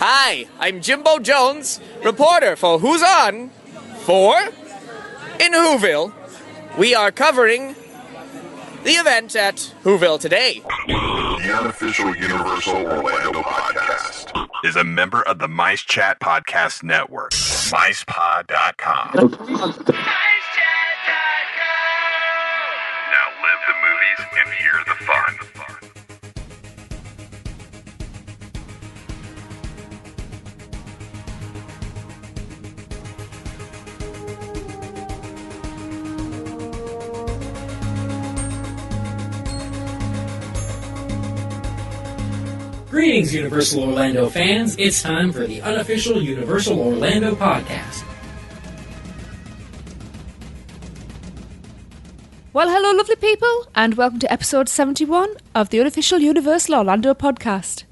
Hi, I'm Jimbo Jones, reporter for Who's On 4 in Whoville. We are covering the event at Whoville today. The Unofficial Universal Orlando podcast is a member of the Mice Chat Podcast Network. MicePod.com. Now live the movies and hear the fun. Greetings, Universal Orlando fans. It's time for the Unofficial Universal Orlando podcast. Well, hello, lovely people, and welcome to episode 71 of the Unofficial Universal Orlando podcast.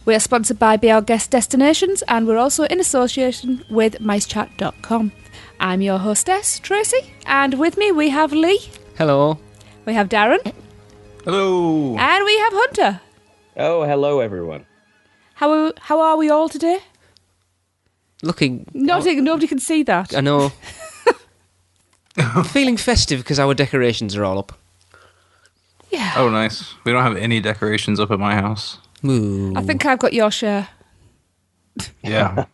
We are sponsored by Be Our Guest Destinations, and we're also in association with MiceChat.com. I'm your hostess, Tracy, and with me we have Lee. Hello. We have Darren. Hello. And we have Hunter. Oh, hello, everyone. How are we all today? Looking... Nobody can see that. I know. Feeling festive because our decorations are all up. Yeah. Oh, nice. We don't have any decorations up at my house. Ooh. I think I've got your share. Yeah.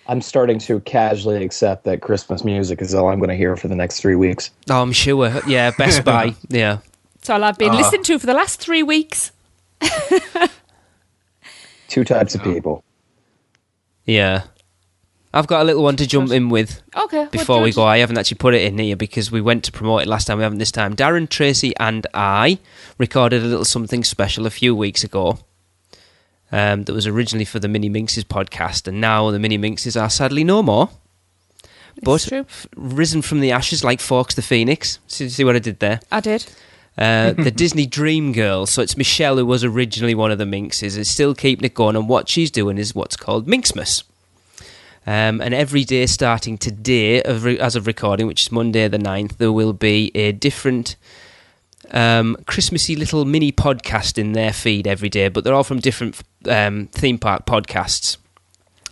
I'm starting to casually accept that Christmas music is all I'm going to hear for the next 3 weeks. Oh, I'm sure. Yeah, Best Buy. Yeah. It's all I've been listening to for the last 3 weeks. Two types of people. Yeah. I've got a little one to jump in with Okay. before we go. I haven't actually put it in here because we went to promote it last time. We haven't this time. Darren, Tracy and I recorded a little something special a few weeks ago that was originally for the Mini Minxes podcast, and now the Mini Minxes are sadly no more. But risen from the ashes like Fawkes the Phoenix. See what I did there? I did. The Disney Dream Girl, so it's Michelle who was originally one of the Minxes, is still keeping it going, and what she's doing is what's called Minxmas. And every day starting today, as of recording, which is Monday the 9th, there will be a different Christmassy little mini podcast in their feed every day, but they're all from different theme park podcasts.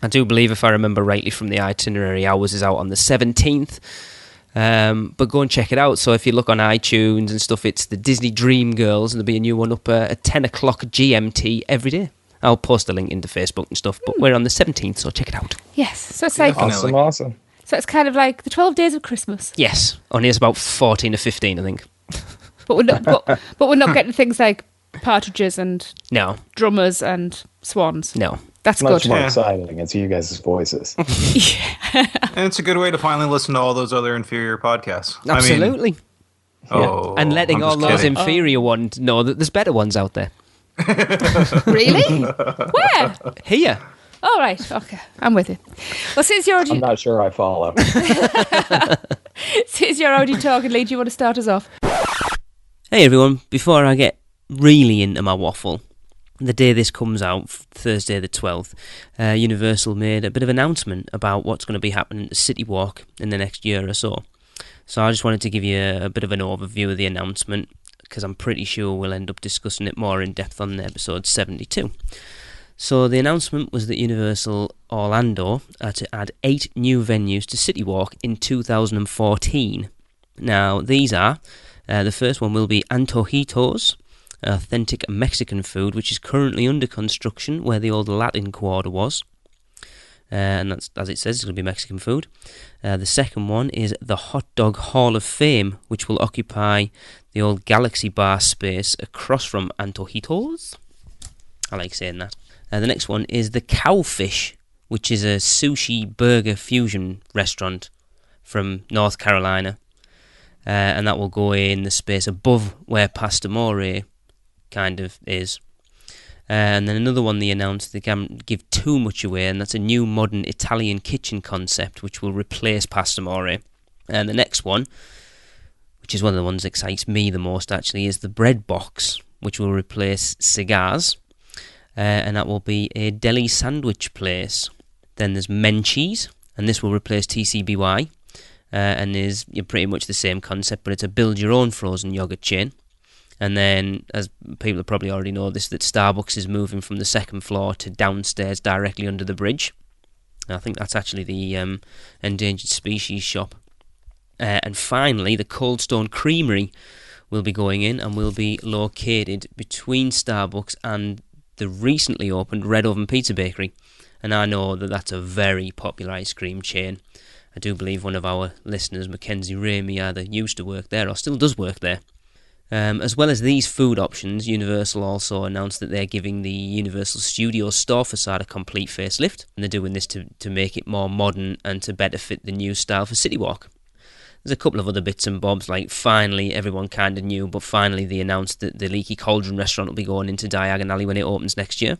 I do believe, if I remember rightly from the itinerary, ours is out on the 17th. But go and check it out. So if you look on iTunes and stuff, it's the Disney Dream Girls, and there'll be a new one up at 10 o'clock GMT every day. I'll post a link into Facebook and stuff, but we're on the 17th, so check it out. Yes, so it's like Awesome. So it's kind of like the 12 days of Christmas. Yes, only it's about 14 or 15, I think. But we're not getting things like partridges and No, drummers and swans. no. That's Much good. more exciting. It's you guys' voices. And it's a good way to finally listen to all those other inferior podcasts. Absolutely. And letting I'm all just those kidding. inferior ones know that there's better ones out there. Really? Where? Here. All right. Okay, I'm with you. Well, since you're I'm already, not sure I follow. talking, Lee, do you want to start us off? Hey everyone, before I get really into my waffle, the day this comes out, Thursday the 12th, Universal made a bit of an announcement about what's going to be happening at Citywalk in the next year or so. So I just wanted to give you a bit of an overview of the announcement, because I'm pretty sure we'll end up discussing it more in depth on episode 72. So the announcement was that Universal Orlando are to add 8 new venues to Citywalk in 2014. Now these are, the first one will be Antojitos, authentic Mexican food, which is currently under construction where the old Latin Quarter was. And that's, as it says, it's going to be Mexican food. The second one is the Hot Dog Hall of Fame, which will occupy the old Galaxy Bar space across from Antojitos. I like saying that. The next one is the Cowfish, which is a sushi burger fusion restaurant from North Carolina. And that will go in the space above where Pasta More kind of is. And then another one they announced, they can't give too much away, and that's a new modern Italian kitchen concept which will replace Pasta More. And the next one, which is one of the ones that excites me the most actually, is the Bread Box, which will replace Cigars, and that will be a deli sandwich place. Then there's Menchie's, and this will replace TCBY, and is pretty much the same concept, but it's a build your own frozen yogurt chain. And then, as people probably already know this, that Starbucks is moving from the second floor to downstairs directly under the bridge. I think that's actually the endangered species shop. And finally, the Cold Stone Creamery will be going in and will be located between Starbucks and the recently opened Red Oven Pizza Bakery. And I know that that's a very popular ice cream chain. I do believe one of our listeners, Mackenzie Ramey, either used to work there or still does work there. As well as these food options, Universal also announced that they're giving the Universal Studios store facade a complete facelift, and they're doing this to make it more modern and to better fit the new style for Citywalk. There's a couple of other bits and bobs, like finally, everyone kind of knew, but finally they announced that the Leaky Cauldron restaurant will be going into Diagon Alley when it opens next year.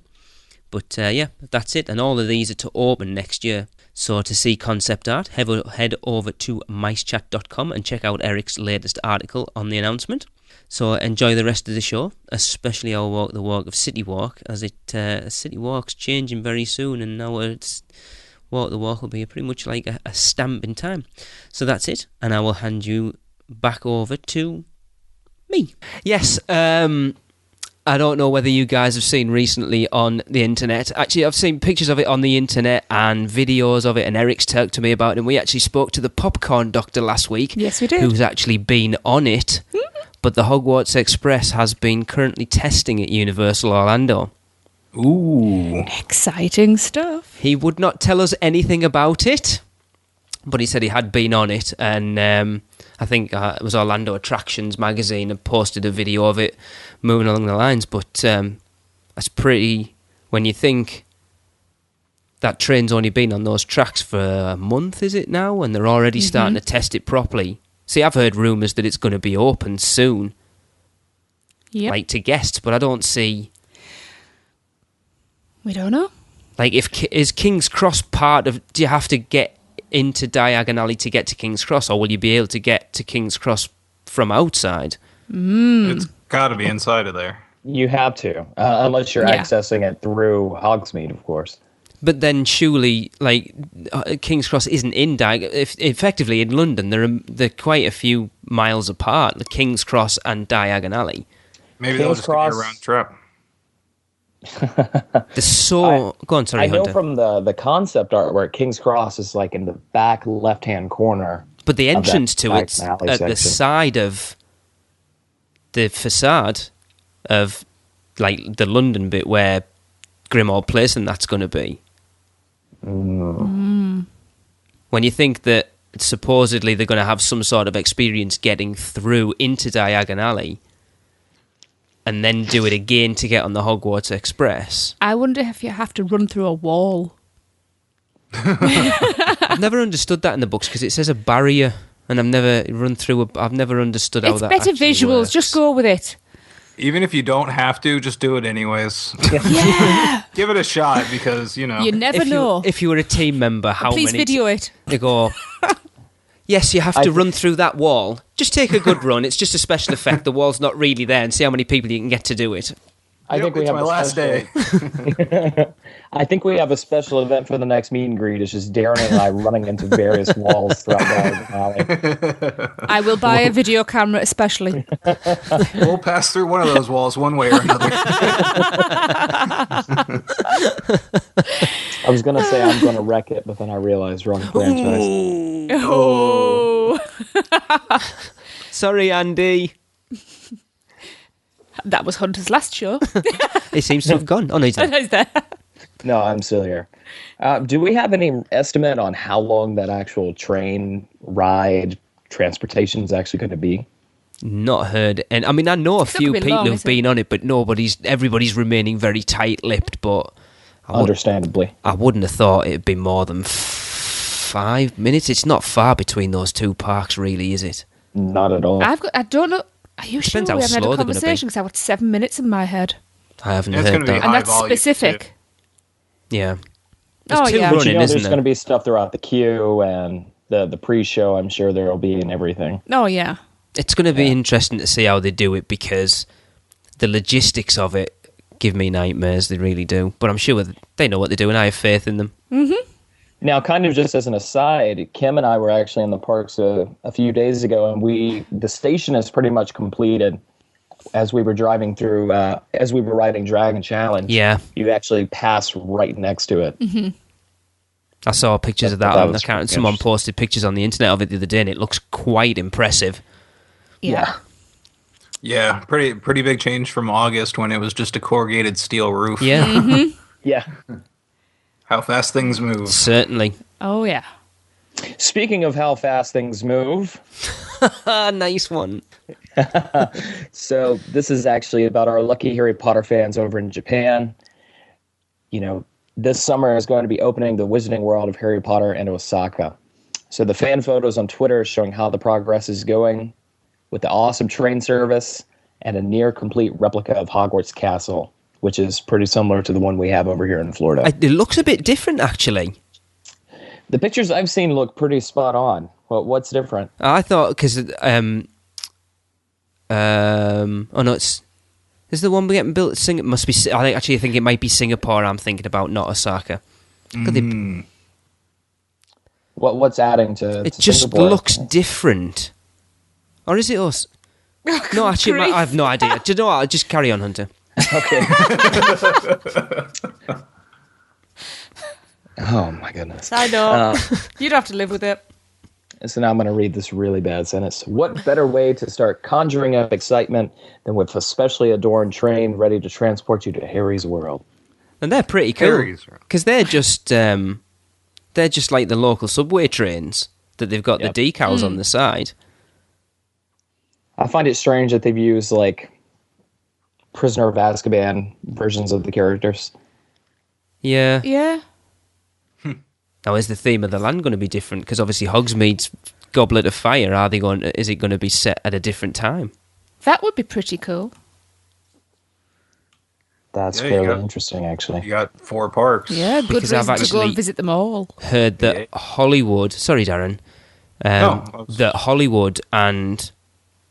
But yeah, that's it, and all of these are to open next year. So to see concept art, head over to micechat.com and check out Eric's latest article on the announcement. So enjoy the rest of the show, especially our walk the walk of Citywalk, as Citywalk's changing very soon, and now it's walk the walk will be pretty much like a stamp in time. So that's it, and I will hand you back over to me. Yes, I don't know whether you guys have seen recently on the internet. Actually, I've seen pictures of it on the internet and videos of it, and Eric's talked to me about it, and we actually spoke to the popcorn doctor last week. Yes, we did. Who's actually been on it. But the Hogwarts Express has been currently testing at Universal Orlando. Ooh. Exciting stuff. He would not tell us anything about it, but he said he had been on it, and I think it was Orlando Attractions magazine and posted a video of it moving along the lines. But that's pretty, when you think that train's only been on those tracks for a month, is it now? And they're already starting to test it properly. See, I've heard rumours that it's going to be open soon, like to guests, but I don't see... We don't know. Like, is King's Cross part of... Do you have to get into Diagon Alley to get to King's Cross, or will you be able to get to King's Cross from outside? It's got to be inside of there. You have to, unless you're accessing it through Hogsmeade, of course. But then surely, like, King's Cross isn't in effectively in London. They're quite a few miles apart, the King's Cross and Diagon Alley. Maybe they'll just give you a round trip. Go on, sorry, I know Hunter. from the concept artwork, King's Cross is like in the back left-hand corner. But the entrance to it's at the side of the facade of, like, the London bit where Grimmauld Place and that's going to be. When you think that supposedly they're going to have some sort of experience getting through into Diagon Alley and then do it again to get on the Hogwarts Express. I wonder if you have to run through a wall. I've never understood that in the books because it says a barrier, and I've never understood how that It's better actually visuals, works. just go with it. Even if you don't have to, just do it anyways. Yeah. Give it a shot because, you know. You never know. If you were a team member, how Please many... video it. They go, yes, you have to run through that wall. Just take a good run. It's just a special effect. The wall's not really there, and see how many people you can get to do it. I think we have my last day. I think we have a special event for the next meet and greet. It's just Darren and I running into various walls throughout the alley. I will buy a video camera especially. We'll pass through one of those walls one way or another. I was going to say I'm going to wreck it, but then I realized wrong franchise. Oh. Sorry, Andy. That was Hunter's last show. He seems to have gone. Oh, no, he's not. He's there. No, I'm still here. Do we have any estimate on how long that actual train ride transportation is actually going to be? Not heard. And I mean, I know a few gonna be people long, who've isn't been on it, but everybody's remaining very tight-lipped. But Understandably. I wouldn't have thought it'd be more than 5 minutes. It's not far between those two parks, really, is it? Not at all. I don't know. Are you sure Depends we how haven't had slow a they're gonna be. conversation? Because I got 7 minutes in my head. I haven't It's heard gonna be that. And high that's volume, specific. Yeah. There's Oh, two yeah. But running, there's isn't going there? to be stuff throughout the queue and the pre-show. I'm sure there will be and everything. Oh, yeah. It's going to be interesting to see how they do it because the logistics of it give me nightmares. They really do. But I'm sure they know what they're doing. I have faith in them. Mm-hmm. Now, kind of just as an aside, Kim and I were actually in the parks a few days ago, and the station is pretty much completed. as we were driving through, as we were riding Dragon Challenge, Yeah. you actually pass right next to it. Mm-hmm. I saw pictures of that That on the was account. pretty Someone interesting. posted pictures on the internet of it the other day, and it looks quite impressive. Yeah. Yeah, pretty big change from August when it was just a corrugated steel roof. Yeah, Mm-hmm. Yeah. How fast things move. certainly. Oh, yeah. Speaking of how fast things move, Nice one. so this is actually about our lucky Harry Potter fans over in Japan. You know, this summer is going to be opening the Wizarding World of Harry Potter in Osaka. So the fan photos on Twitter are showing how the progress is going with the awesome train service and a near complete replica of Hogwarts Castle, which is pretty similar to the one we have over here in Florida. It looks a bit different, actually. The pictures I've seen look pretty spot on. What's different? I thought because oh no, it's is the one we getting built at Singapore? Must be. I think it might be Singapore. I'm thinking about, not Osaka. What's adding to? It to just Singapore? looks different, or is it us? No, actually, I have no idea. Do you know what? I'll just carry on, Hunter. Okay. Oh my goodness. I know. You'd have to live with it. So now I'm going to read this really bad sentence. What better way to start conjuring up excitement than with a specially adorned train ready to transport you to Harry's world? And they're pretty cool Harry's. because they're just like the local subway trains that they've got Yep. the decals on the side. I find it strange that they've used like Prisoner of Azkaban versions of the characters. Yeah. Yeah. Now, is the theme of the land going to be different? Because obviously Hogsmeade's Goblet of Fire, is it going to be set at a different time? That would be pretty cool. That's Yeah, fairly you got- interesting, actually. You got 4 parks. Yeah, good Because I've reason to go actually- and visit them all. Heard that Hollywood... Sorry, Darren. That Hollywood and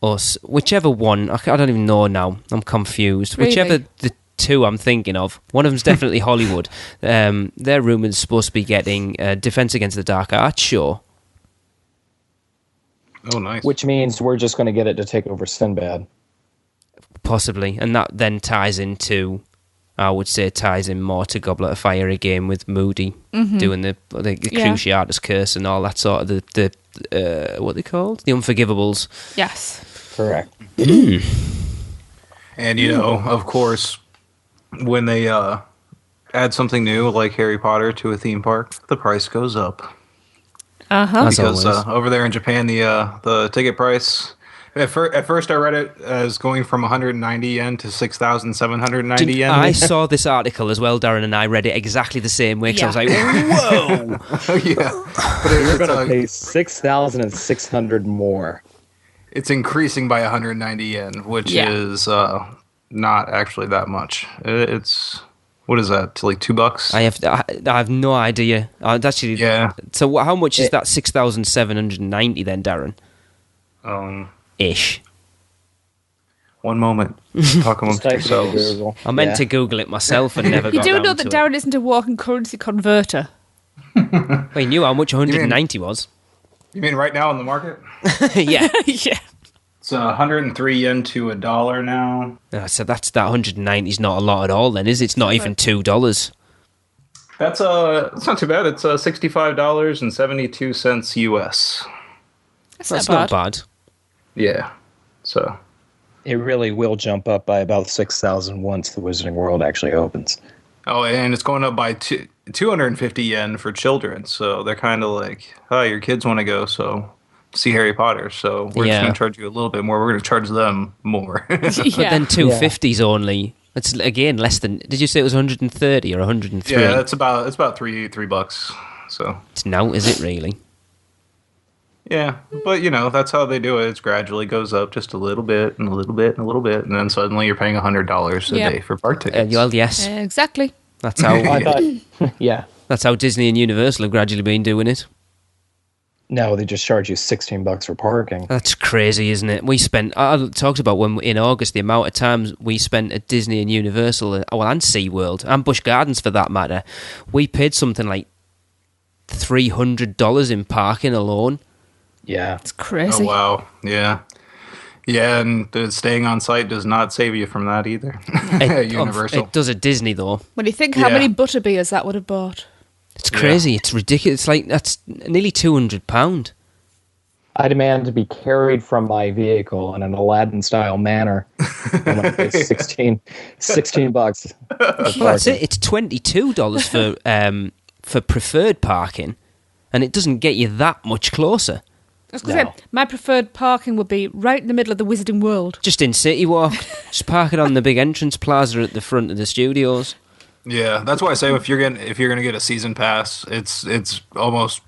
us, whichever one... I don't even know now. I'm confused. Really? Whichever the two I'm thinking of. One of them's definitely Hollywood. They're rumoured supposed to be getting Defence Against the Dark Arts show. Oh, nice. Which means we're just going to get it to take over Sinbad. Possibly. And that then ties into... I would say ties in more to Goblet of Fire again with Moody doing the Yeah. Cruciatus Curse and all that sort of the what are they called? The Unforgivables. Yes. Correct. And, you know, of course, when they add something new like Harry Potter to a theme park, the price goes up. Uh-huh. As Because always. over there in Japan, the ticket price... At first, I read it as going from 190 yen to 6,790 yen. I saw this article as well, Darren, and I read it exactly the same way because I was like, whoa! Yeah. But You're going to pay 6,600 more. it's increasing by 190 yen, which Yeah. is not actually that much. It's... What is that? Like $2? I have no idea. Actually, Yeah. So how much is that 6,790 then, Darren? Ish. One moment. Talk amongst Type it in yourselves. Google. I meant Yeah. to Google it myself and never You got do down know to that it. Darren isn't a walking currency converter. Well, you knew how much 190 was. You mean right now in the market? Yeah. Yeah. It's 103 yen to $1 now. So that 190 is not a lot at all then, is it? It's not even $2. That's it's not too bad. It's $65.72 US. That's not bad. Yeah. So It really will jump up by about 6,000 once the Wizarding World actually opens. and it's going up by 250 yen for children. So they're kind of like, oh, your kids want to go, so see Harry Potter. So we're just Yeah. going to charge you a little bit more. We're going to charge them more. But Yeah. then 250's only... It's again less than... Did you say it was 130 or 103? Yeah, it's about $3. So It's now, is it really? yeah, but you know that's how they do it. It's gradually goes up just a little bit and a little bit and a little bit, and then suddenly you're paying $100 a Yeah. day for park tickets. Well, yes. Exactly. That's how... I thought, yeah. That's how Disney and Universal have gradually been doing it. No, they just charge you $16 for parking. That's crazy, isn't it? We spent... I talked about when in August the amount of times we spent at Disney and Universal, and SeaWorld, and Busch Gardens for that matter. We paid something like $300 in parking alone. Yeah. It's crazy. Oh wow, yeah. Yeah, and staying on site does not save you from that either. Universal. It does at Disney, though. When you think how many butterbeers that would have bought. It's crazy. It's ridiculous. It's like, that's nearly £200. I demand to be carried from my vehicle in an Aladdin-style manner. I'm going to pay $16. Well, that's it. It's $22 for preferred parking, and it doesn't get you that much closer. I was going to say, my preferred parking would be right in the middle of the Wizarding World. Just in Citywalk. Just park it on the big entrance plaza at the front of the studios. Yeah, that's why I say if you're gonna get a season pass, it's almost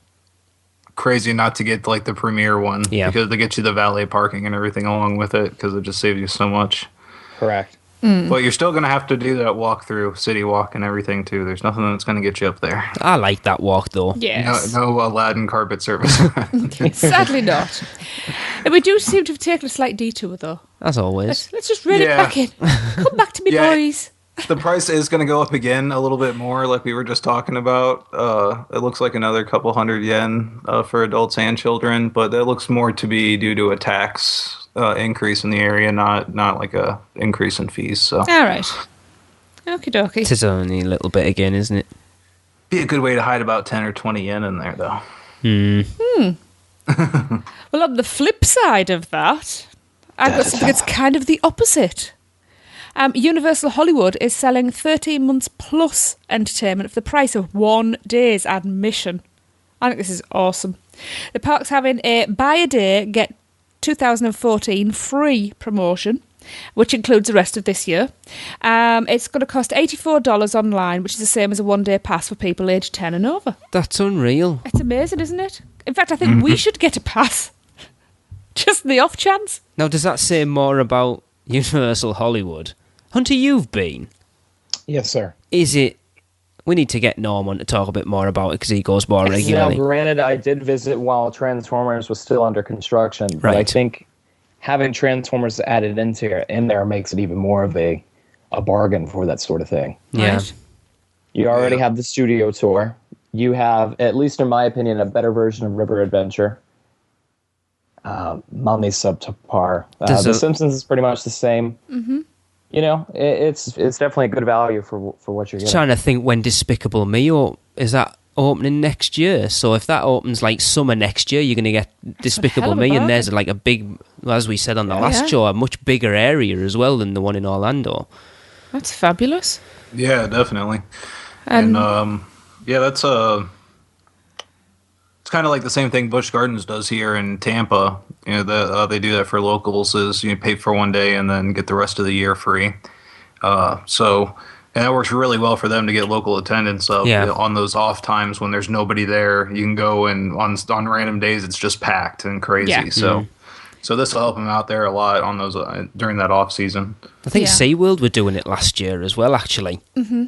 crazy not to get like the premier one, because they get you the valet parking and everything along with it, because it just saves you so much. Correct. But you're still gonna have to do that walk through Citywalk and everything too. There's nothing that's gonna get you up there. I like that walk though. Yes. No Aladdin carpet service. Sadly not. And we do seem to have taken a slight detour though. As always. Let's just reel it back in. Come back to me, boys. The price is going to go up again a little bit more, like we were just talking about. It looks like another couple hundred yen for adults and children, but that looks more to be due to a tax increase in the area, not like a increase in fees. So, all right, okie dokie. It is only a little bit again, isn't it? Be a good way to hide about 10 or 20 yen in there, though. Well, on the flip side of that, I've got something that's kind of the opposite. Universal Hollywood is selling 13 months plus entertainment for the price of 1 day's admission. I think this is awesome. The park's having a buy a day, get 2014 free promotion, which includes the rest of this year. It's going to cost $84 online, which is the same as a 1 day pass for people aged 10 and over. That's unreal. It's amazing, isn't it? In fact, I think we should get a pass. Just the off chance. Now, does that say more about Universal Hollywood? Hunter, you've been. Yes, sir. Is it... We need to get Norm on to talk a bit more about it because he goes more regularly. Now, granted, I did visit while Transformers was still under construction, but I think having Transformers added in there makes it even more of a bargain for that sort of thing. Yeah. Right. You already have the studio tour. You have, at least in my opinion, a better version of River Adventure. Money's subpar. The Simpsons is pretty much the same. Mm-hmm. You know, it's definitely a good value for what you're getting. Trying to think when Despicable Me is that opening next year? So if that opens like summer next year, you're going to get Despicable Me, and there's like a big, as we said on the last show, a much bigger area as well than the one in Orlando. That's fabulous. Yeah, definitely. And that's it's kind of like the same thing Busch Gardens does here in Tampa. You know, they do that for locals, is you pay for 1 day and then get the rest of the year free. So that works really well for them to get local attendance on those off times when there's nobody there. You can go, and on random days it's just packed and crazy. Yeah. So this will help them out there a lot on those during that off season. I think SeaWorld were doing it last year as well, actually. Mm-hmm.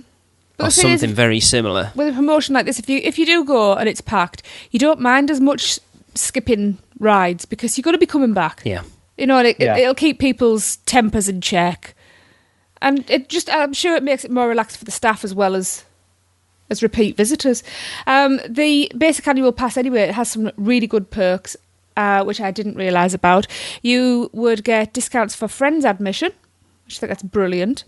Or something very similar. With a promotion like this, if you do go and it's packed, you don't mind as much skipping rides because you're going to be coming back. Yeah. You know, it'll keep people's tempers in check. And I'm sure it makes it more relaxed for the staff as well as repeat visitors. The basic annual pass, anyway, it has some really good perks, which I didn't realise about. You would get discounts for friends admission, which I think that's brilliant.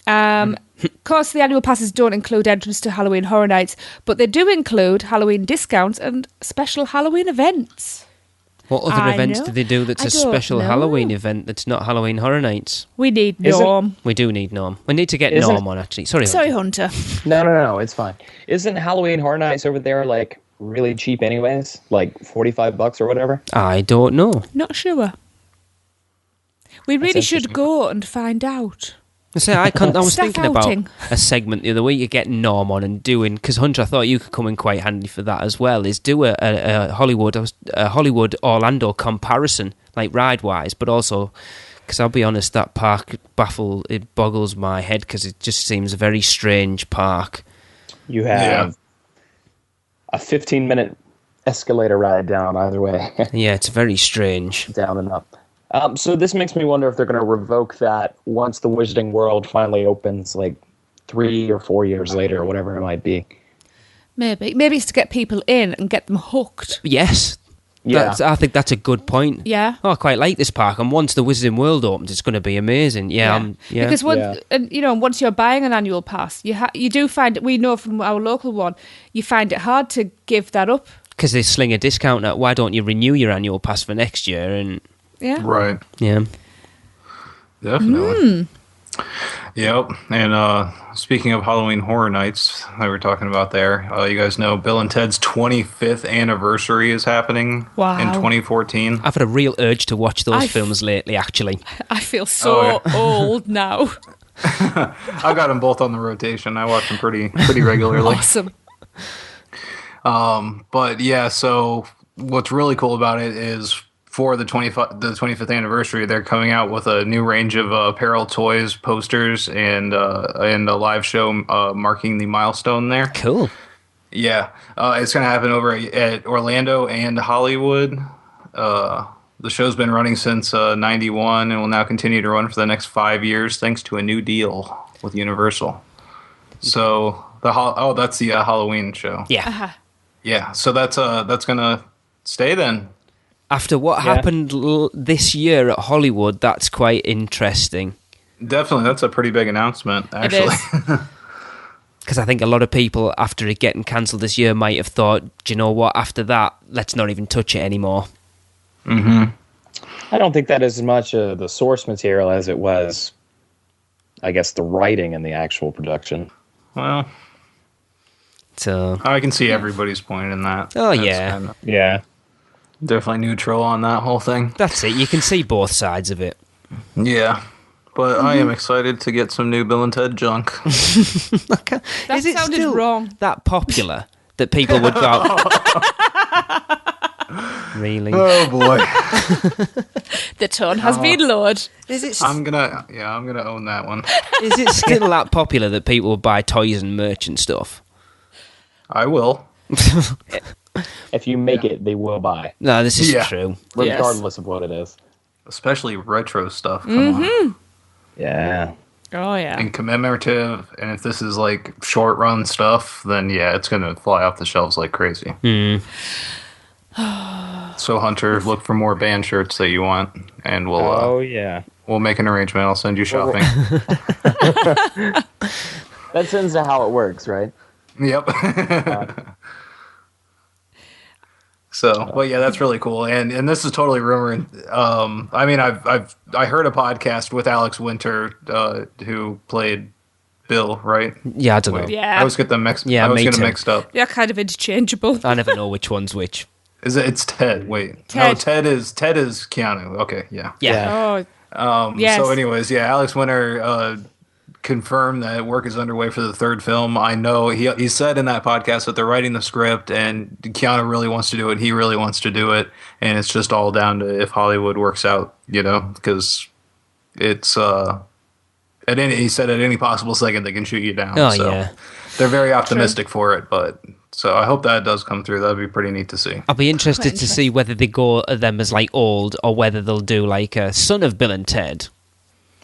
Of course, the annual passes don't include entrance to Halloween Horror Nights, but they do include Halloween discounts and special Halloween events. What other events do they do that's a special Halloween event that's not Halloween Horror Nights? We need Norm. We do need Norm. We need to get Norm on, actually. Sorry, Hunter. No, it's fine. Isn't Halloween Horror Nights over there, like, really cheap anyways? Like $45 or whatever? I don't know. Not sure. We really should go and find out. I was thinking about a segment the other week, you get Norm on and doing, because Hunter, I thought you could come in quite handy for that as well, is do a Hollywood Orlando comparison, like ride-wise, but also, because I'll be honest, that park boggles my head because it just seems a very strange park. You have a 15-minute escalator ride down either way. Yeah, it's very strange. Down and up. So this makes me wonder if they're going to revoke that once the Wizarding World finally opens, like 3 or 4 years later, or whatever it might be. Maybe it's to get people in and get them hooked. Yes, Yeah. I think that's a good point. Yeah. Oh, I quite like this park, and once the Wizarding World opens, it's going to be amazing. Yeah. Because once you're buying an annual pass, you do find, we know from our local one, you find it hard to give that up. Because they sling a discount at, why don't you renew your annual pass for next year? And Yeah. Right. yeah. Definitely. Yep. And speaking of Halloween Horror Nights that we were talking about there, you guys know Bill and Ted's 25th anniversary is happening in 2014. I've had a real urge to watch those films lately, actually. I feel so old now. I've got them both on the rotation. I watch them pretty regularly. Awesome. But yeah, so what's really cool about it is for the 25th anniversary, they're coming out with a new range of apparel, toys, posters, and a live show marking the milestone there. Cool. Yeah, it's going to happen over at Orlando and Hollywood. The show's been running since 91 and will now continue to run for the next 5 years thanks to a new deal with Universal. So that's the Halloween show. Yeah. Uh-huh. Yeah, so that's going to stay then. After what happened this year at Hollywood, that's quite interesting. Definitely, that's a pretty big announcement, actually. It is. Because I think a lot of people, after it getting cancelled this year, might have thought, do you know what, after that, let's not even touch it anymore. Mm-hmm. I don't think that is as much the source material as it was, I guess, the writing and the actual production. Well, So I can see everybody's point in that. Oh, That's yeah. kinda Yeah. definitely neutral on that whole thing. that's it. You can see both sides of it. Yeah. But I am excited to get some new Bill and Ted junk. That Is it sounded still wrong. that popular that people would go... Really? Oh boy. The tone has been lowered. Is it I'm gonna own that one. is it still that popular that people would buy toys and merch and stuff? I will. If you make it, they will buy, No, this is Yeah. true. regardless of what it is. Especially retro stuff. Come on. Yeah. Oh, yeah. And commemorative, and if this is like short run stuff, then yeah, it's gonna fly off the shelves like crazy. So Hunter, look for more band shirts that you want, and we'll yeah. make an arrangement. I'll send you shopping. That tends to how it works, right? Yep. So, but yeah, that's really cool, and this is totally rumor. I mean, I heard a podcast with Alex Winter, who played Bill, right? Yeah, I don't know. Yeah. I always get them mixed. Yeah, I always me get them too. mixed up. They're kind of interchangeable. I never know which one's which. Is it? It's Ted. Wait, no, Ted is Keanu. Okay, yeah. Yeah. Oh, yes. So, anyways, yeah, Alex Winter confirmed that work is underway for the third film. I know he said in that podcast that they're writing the script, and Keanu really wants to do it. He really wants to do it, and it's just all down to if Hollywood works out, because it's he said at any possible second they can shoot you down. Oh, so yeah. they're very optimistic for it, but. So I hope that does come through. That'd be pretty neat to see. I'll be interested to see whether they go at them as like old or whether they'll do like a Son of Bill and Ted.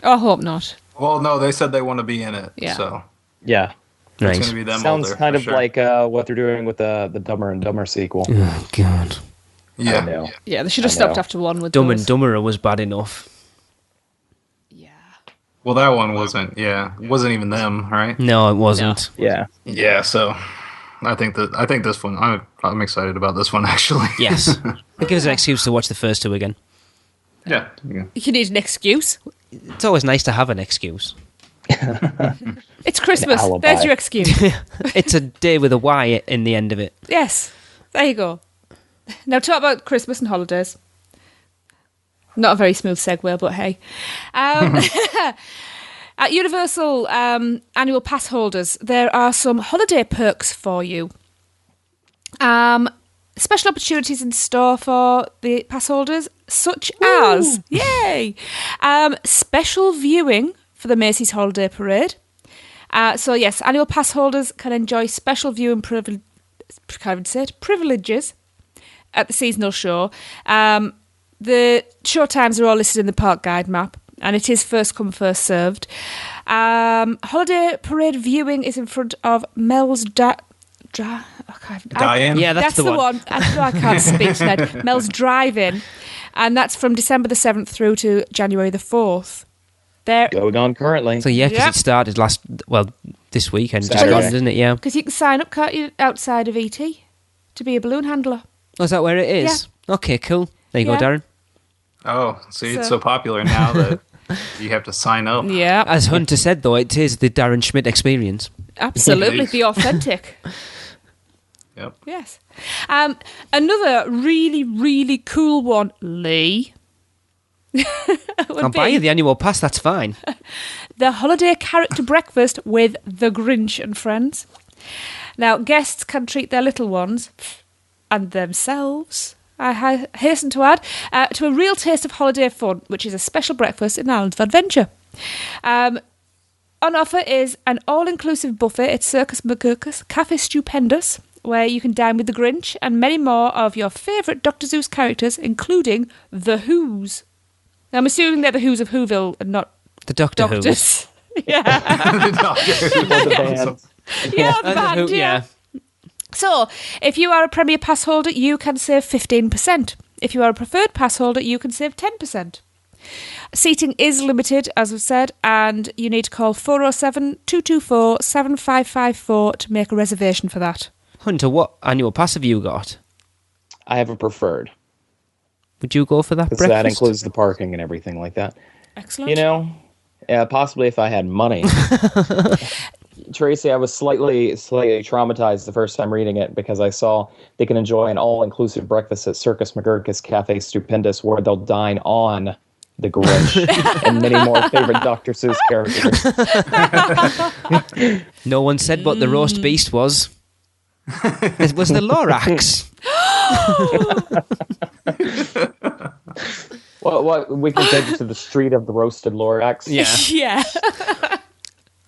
I hope not. Well, no, they said they want to be in it. Yeah. So Yeah. it's going Right. to be them Sounds older, kind for of sure. like what they're doing with the Dumber and Dumber sequel. Oh, God. Yeah. I know. Yeah, they should have I stopped know. after one with Dumb those. and Dumberer was bad enough. Yeah. Well, that one wasn't. Yeah, it wasn't even them, right? No, it wasn't. Yeah. Yeah. So I think this one. I'm excited about this one actually. Yes. It gives us an excuse to watch the first two again. Yeah. You need an excuse. It's always nice to have an excuse. It's Christmas. alibi. There's your excuse. It's a day with a Y in the end of it. Yes. There you go. Now talk about Christmas and holidays. Not a very smooth segue, but hey. At Universal annual pass holders, there are some holiday perks for you. Special opportunities in store for the pass holders, such as, yay, special viewing for the Macy's Holiday Parade. So yes, annual pass holders can enjoy special viewing privileges at the seasonal show. The show times are all listed in the park guide map, and it is first come, first served. Holiday Parade viewing is in front of Mel's Diane? Yeah, that's the one. I can't speak tonight. Mel's Drive-In. And that's from December the 7th through to January the 4th. There. Going on currently. So, yeah, because it started this weekend. Just Saturday. gone, isn't it? Yeah. Because you can sign up, can't you, outside of ET to be a balloon handler. Oh, is that where it is? Yeah. Okay, cool. There you go, Darren. Oh, see, it's so popular now that you have to sign up. Yeah. As Hunter said, though, it is the Darren Schmidt experience. Absolutely, the authentic. Yep. Yes. Another really, really cool one, Lee. I'll buy you the annual pass, that's fine. The holiday character breakfast with the Grinch and friends. Now, guests can treat their little ones and themselves, I hasten to add, to a real taste of holiday fun, which is a special breakfast in Islands of Adventure. On offer is an all-inclusive buffet at Circus McGurkus Cafe Stupendous, where you can dine with the Grinch and many more of your favourite Dr. Seuss characters, including the Who's. Now, I'm assuming they're the Who's of Whoville and not the Doctor Doctors. Yeah. The Doctor. Yeah, the band, yeah. So, if you are a Premier Pass holder, you can save 15%. If you are a Preferred Pass holder, you can save 10%. Seating is limited, as I've said, and you need to call 407-224-7554 to make a reservation for that. Hunter, what annual pass have you got? I have a Preferred. Would you go for that breakfast? That includes the parking and everything like that. Excellent. You know, possibly if I had money. Tracy, I was slightly traumatized the first time reading it because I saw they can enjoy an all-inclusive breakfast at Circus McGurkus Cafe Stupendous where they'll dine on the Grinch and many more favorite Dr. Seuss characters. No one said what the roast beast was. It was the Lorax. Well, we can take it to the street of the roasted Lorax. Yeah. Yeah.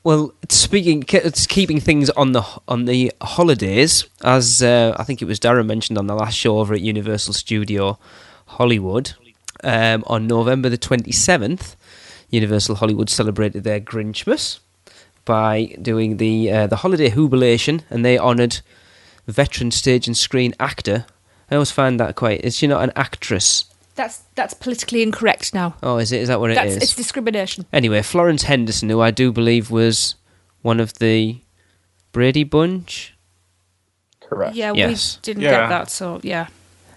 Well, it's keeping things on the holidays, as I think it was Darren mentioned on the last show over at Universal Studio Hollywood. On November the 27th, Universal Hollywood celebrated their Grinchmas by doing the holiday Who-bilation, and they honoured veteran stage and screen actor. I always find that is she not an actress? That's politically incorrect now. Oh, is it? Is that what it is? It's discrimination. Anyway, Florence Henderson, who I do believe was one of the Brady Bunch. Correct. Yeah, yes. We didn't get that, so yeah.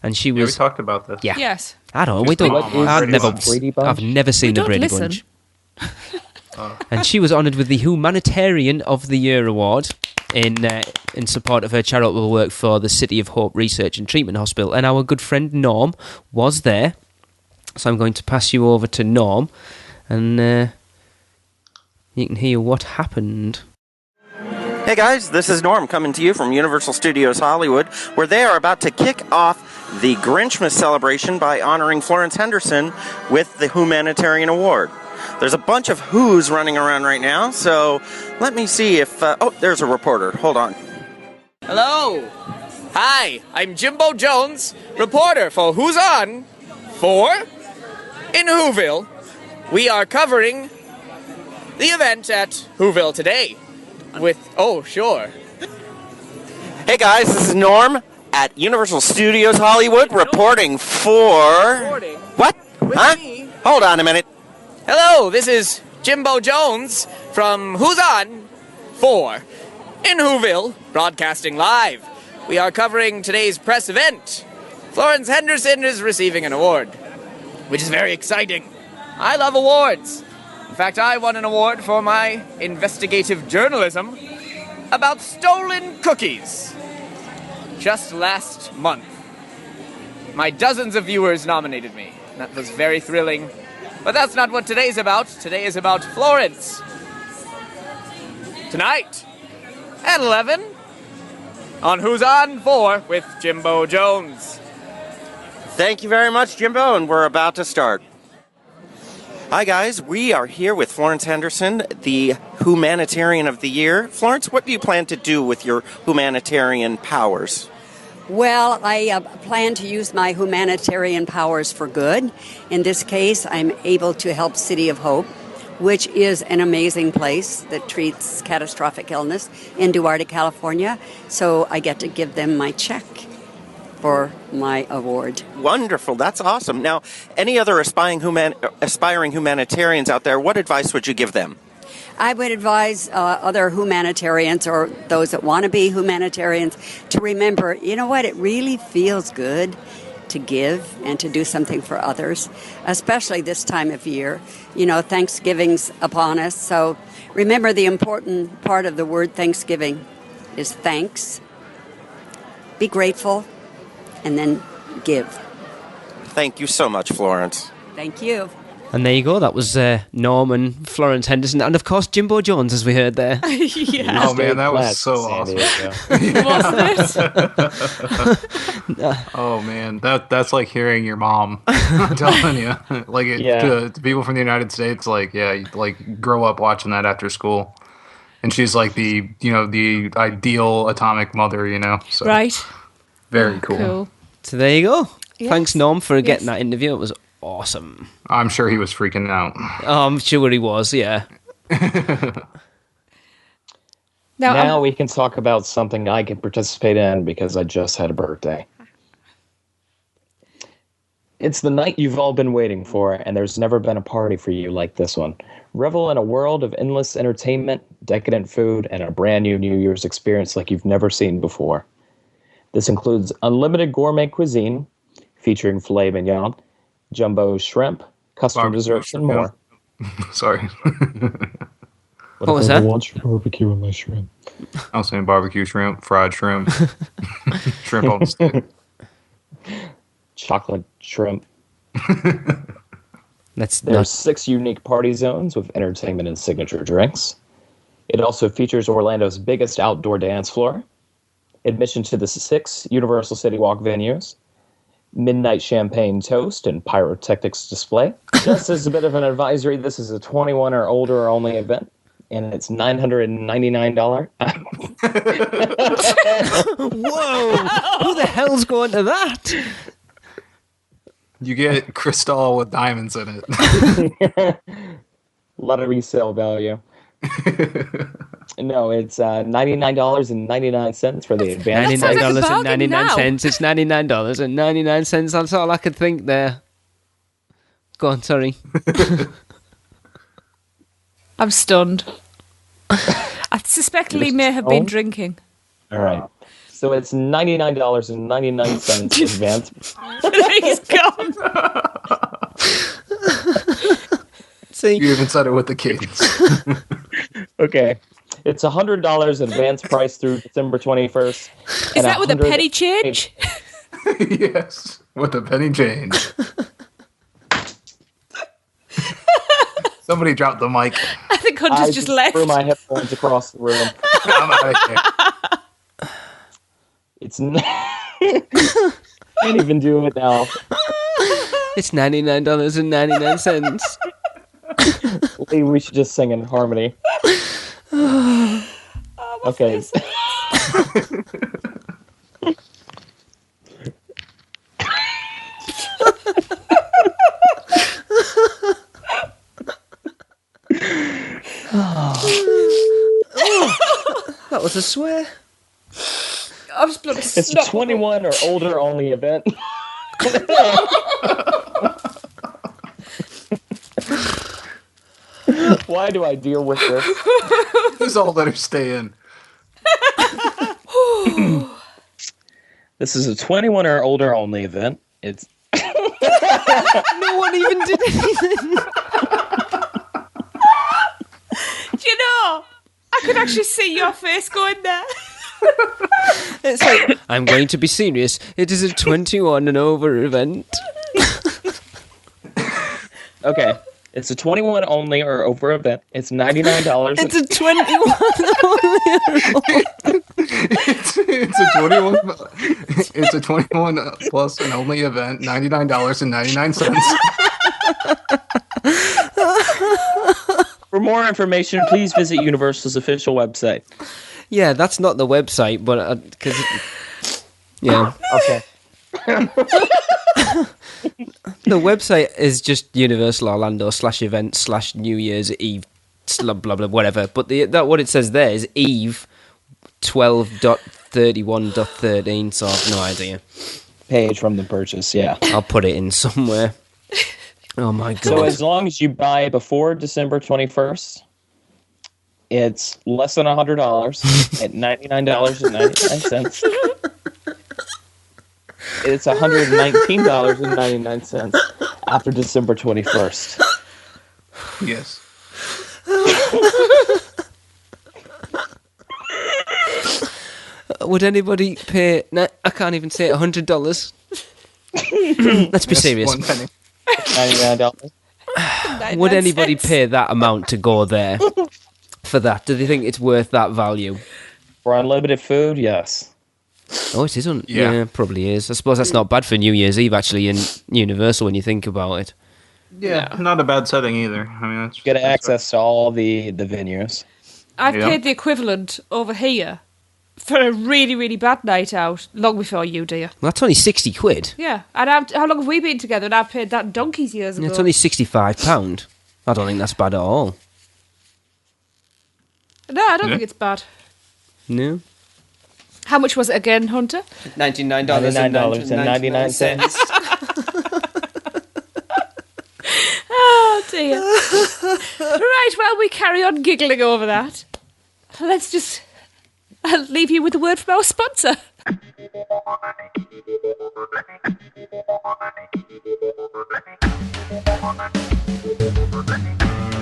And she was. Yeah, we talked about this. Yeah. Yes. I don't know. We don't. I've never seen the Brady listen. Bunch. And she was honoured with the Humanitarian of the Year award in support of her charitable work for the City of Hope Research and Treatment Hospital. And our good friend Norm was there. So I'm going to pass you over to Norm, and you can hear what happened. Hey guys, this is Norm coming to you from Universal Studios Hollywood, where they are about to kick off the Grinchmas celebration by honoring Florence Henderson with the Humanitarian Award. There's a bunch of Who's running around right now, so let me see if... there's a reporter. Hold on. Hello. Hi, I'm Jimbo Jones, reporter for Who's On for in Whoville. We are covering the event at Whoville today with... Oh, sure. Hey guys, this is Norm at Universal Studios Hollywood reporting for... What? Huh? Hold on a minute. Hello, this is Jimbo Jones from Who's On for in Whoville, broadcasting live. We are covering today's press event. Florence Henderson is receiving an award, which is very exciting. I love awards. In fact, I won an award for my investigative journalism about stolen cookies just last month. My dozens of viewers nominated me. That was very thrilling. But that's not what today's about. Today is about Florence. Tonight, at 11, on Who's On 4 with Jimbo Jones. Thank you very much, Jimbo, and we're about to start. Hi, guys. We are here with Florence Henderson, the Humanitarian of the Year. Florence, what do you plan to do with your humanitarian powers? Well, I plan to use my humanitarian powers for good. In this case, I'm able to help City of Hope which is an amazing place that treats catastrophic illness in Duarte, California. So I get to give them my check for my award. Wonderful. That's awesome. Now, any other aspiring humanitarians out there, what advice would you give them? I would advise other humanitarians or those that want to be humanitarians to remember, you know what, it really feels good to give and to do something for others, especially this time of year. You know, Thanksgiving's upon us, so remember the important part of the word Thanksgiving is thanks. Be grateful, and then give. Thank you so much, Florence. Thank you. And there you go. That was Norm and Florence Henderson, and of course Jimbo Jones, as we heard there. Yeah. Oh man, that was so awesome. Wasn't it? Oh man, that's like hearing your mom. I'm telling you, like to people from the United States, like you like grow up watching that after school, and she's like the ideal atomic mother, So, Right. Very cool. So there you go. Yes. Thanks, Norm, for getting that interview. It was awesome. I'm sure he was freaking out. Oh, I'm sure he was, yeah. Now we can talk about something I can participate in because I just had a birthday. It's the night you've all been waiting for, and there's never been a party for you like this one. Revel in a world of endless entertainment, decadent food, and a brand new New Year's experience like you've never seen before. This includes unlimited gourmet cuisine, featuring filet mignon, jumbo shrimp, custom Barbecue desserts, and more. Sorry. What was that? I want barbecue with my shrimp. I was saying barbecue shrimp, fried shrimp, shrimp on the stick. Chocolate shrimp. There's 6 unique party zones with entertainment and signature drinks. It also features Orlando's biggest outdoor dance floor, admission to the 6 Universal Citywalk venues, midnight champagne toast, and pyrotechnics display. Just as a bit of an advisory, this is a 21 or older only event, and it's $999. Whoa! Who the hell's going to that? You get crystal with diamonds in it. A lot of resale value. No, it's $99.99 for the advance. $99.99. It's $99.99. That's all I could think there. Go on, sorry. I'm stunned. I suspect Lee may have been drinking. All right. So it's $99.99 advance. He's gone. See? You even said it with the cadence. Okay. It's $100 advance price through December 21st. Is that with a penny change? Yes, with a penny change. Somebody dropped the mic. I think Hunter's just left. Threw my headphones across the room. I'm out of here. It's can't even do it now. It's $99.99. Lee, we should just sing in harmony. Okay. That was a swear. It's a 21 or older only event. Why do I deal with this? This all better stay in. This is a 21 or older only event. It's No one even did anything. Do you know? I could actually see your face going there. It's like, I'm going to be serious. It is a 21 and over event. okay. It's a 21 only or over event. It's $99. It's a 21 only. It's a 21 plus and only event. $99.99. For more information, please visit Universal's official website. Yeah, that's not the website, but because yeah. Okay. The website is just Universal Orlando /event/New Year's Eve, blah, blah, blah, whatever. But what it says there is Eve 12.31.13, so I've no idea. Page from the purchase, yeah. I'll put it in somewhere. Oh my god. So as long as you buy before December 21st, it's less than $100 at $99.99. It's $119.99 after December 21st. Yes. Would anybody pay... No, I can't even say $100. Let's be serious. One penny. $99. Would anybody pay that amount to go there for that? Do they think it's worth that value? For unlimited food, yes. Oh, it is. Yeah, probably is. I suppose that's not bad for New Year's Eve, actually, in Universal, when you think about it. Yeah, not a bad setting either. I mean, that's Get access to all the venues. I've paid the equivalent over here for a really, really bad night out long before you, dear. Well, that's only £60. Yeah. And how long have we been together? And I've paid that donkeys years ago. It's only £65. I don't think that's bad at all. No, I don't think it's bad. No. How much was it again, Hunter? $99.99. Oh, dear. Right, well, we carry on giggling over that. Let's just leave you with a word from our sponsor.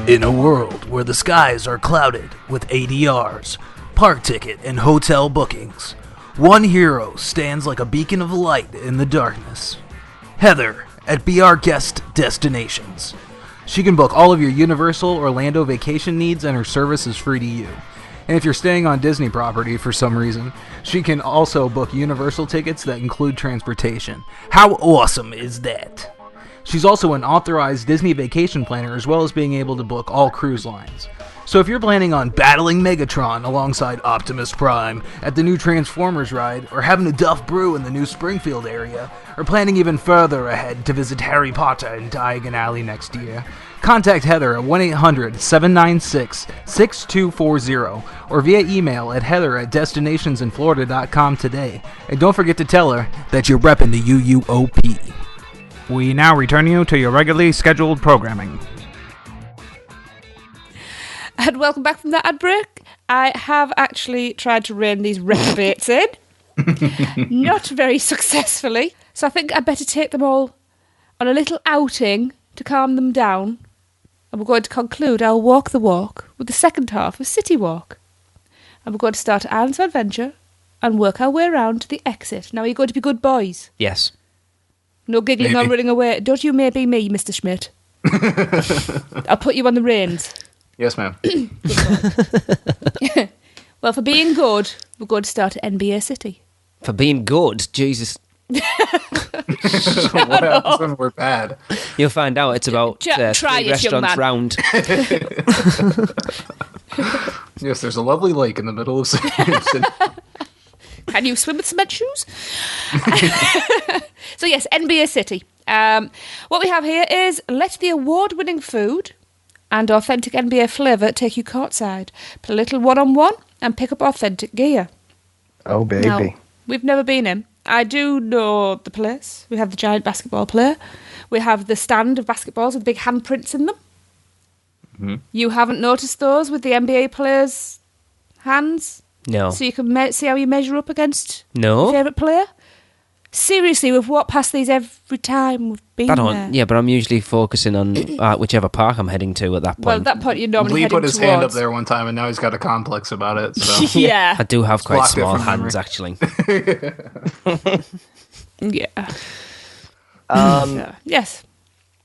In a world where the skies are clouded with ADRs, park ticket, and hotel bookings, one hero stands like a beacon of light in the darkness. Heather at BR Guest Destinations. She can book all of your Universal Orlando vacation needs, and her service is free to you. And if you're staying on Disney property for some reason, she can also book Universal tickets that include transportation. How awesome is that? She's also an authorized Disney vacation planner, as well as being able to book all cruise lines. So if you're planning on battling Megatron alongside Optimus Prime at the new Transformers ride, or having a Duff Brew in the new Springfield area, or planning even further ahead to visit Harry Potter in Diagon Alley next year, contact Heather at 1-800-796-6240 or via email at heather@destinationsinflorida.com today. And don't forget to tell her that you're repping the UUOP. We now return you to your regularly scheduled programming. And welcome back from that ad break. I have actually tried to rein these reprobates in. Not very successfully. So I think I'd better take them all on a little outing to calm them down. And we're going to conclude our Walk the Walk with the second half of Citywalk. And we're going to start at Islands of Adventure and work our way around to the exit. Now, are you going to be good boys? Yes. No giggling or running away. Don't you maybe me, Mr. Schmidt. I'll put you on the reins. Yes, ma'am. Well, for being good, we're going to start at NBA City. For being good? Jesus. What happens when we're bad? You'll find out. It's about Try three it, young restaurants man. round. Yes, there's a lovely lake in the middle of City. Can you swim with cement shoes? So yes, NBA City. What we have here is let the award-winning food and authentic NBA flavour take you courtside. Play a little one-on-one and pick up authentic gear. Oh, baby. Now, we've never been in. I do know the place. We have the giant basketball player. We have the stand of basketballs with big handprints in them. Mm-hmm. You haven't noticed those with the NBA players' hands? No. So you can see how you measure up against No. your favourite player? Seriously, we've walked past these every time we've been there. Yeah, but I'm usually focusing on whichever park I'm heading to at that point. Well, at that point you're normally Lee heading put his towards. hand up there one time, and now he's got a complex about it. So. Yeah. I do have quite Blocked it small from hands, memory. actually. Yeah. Yes.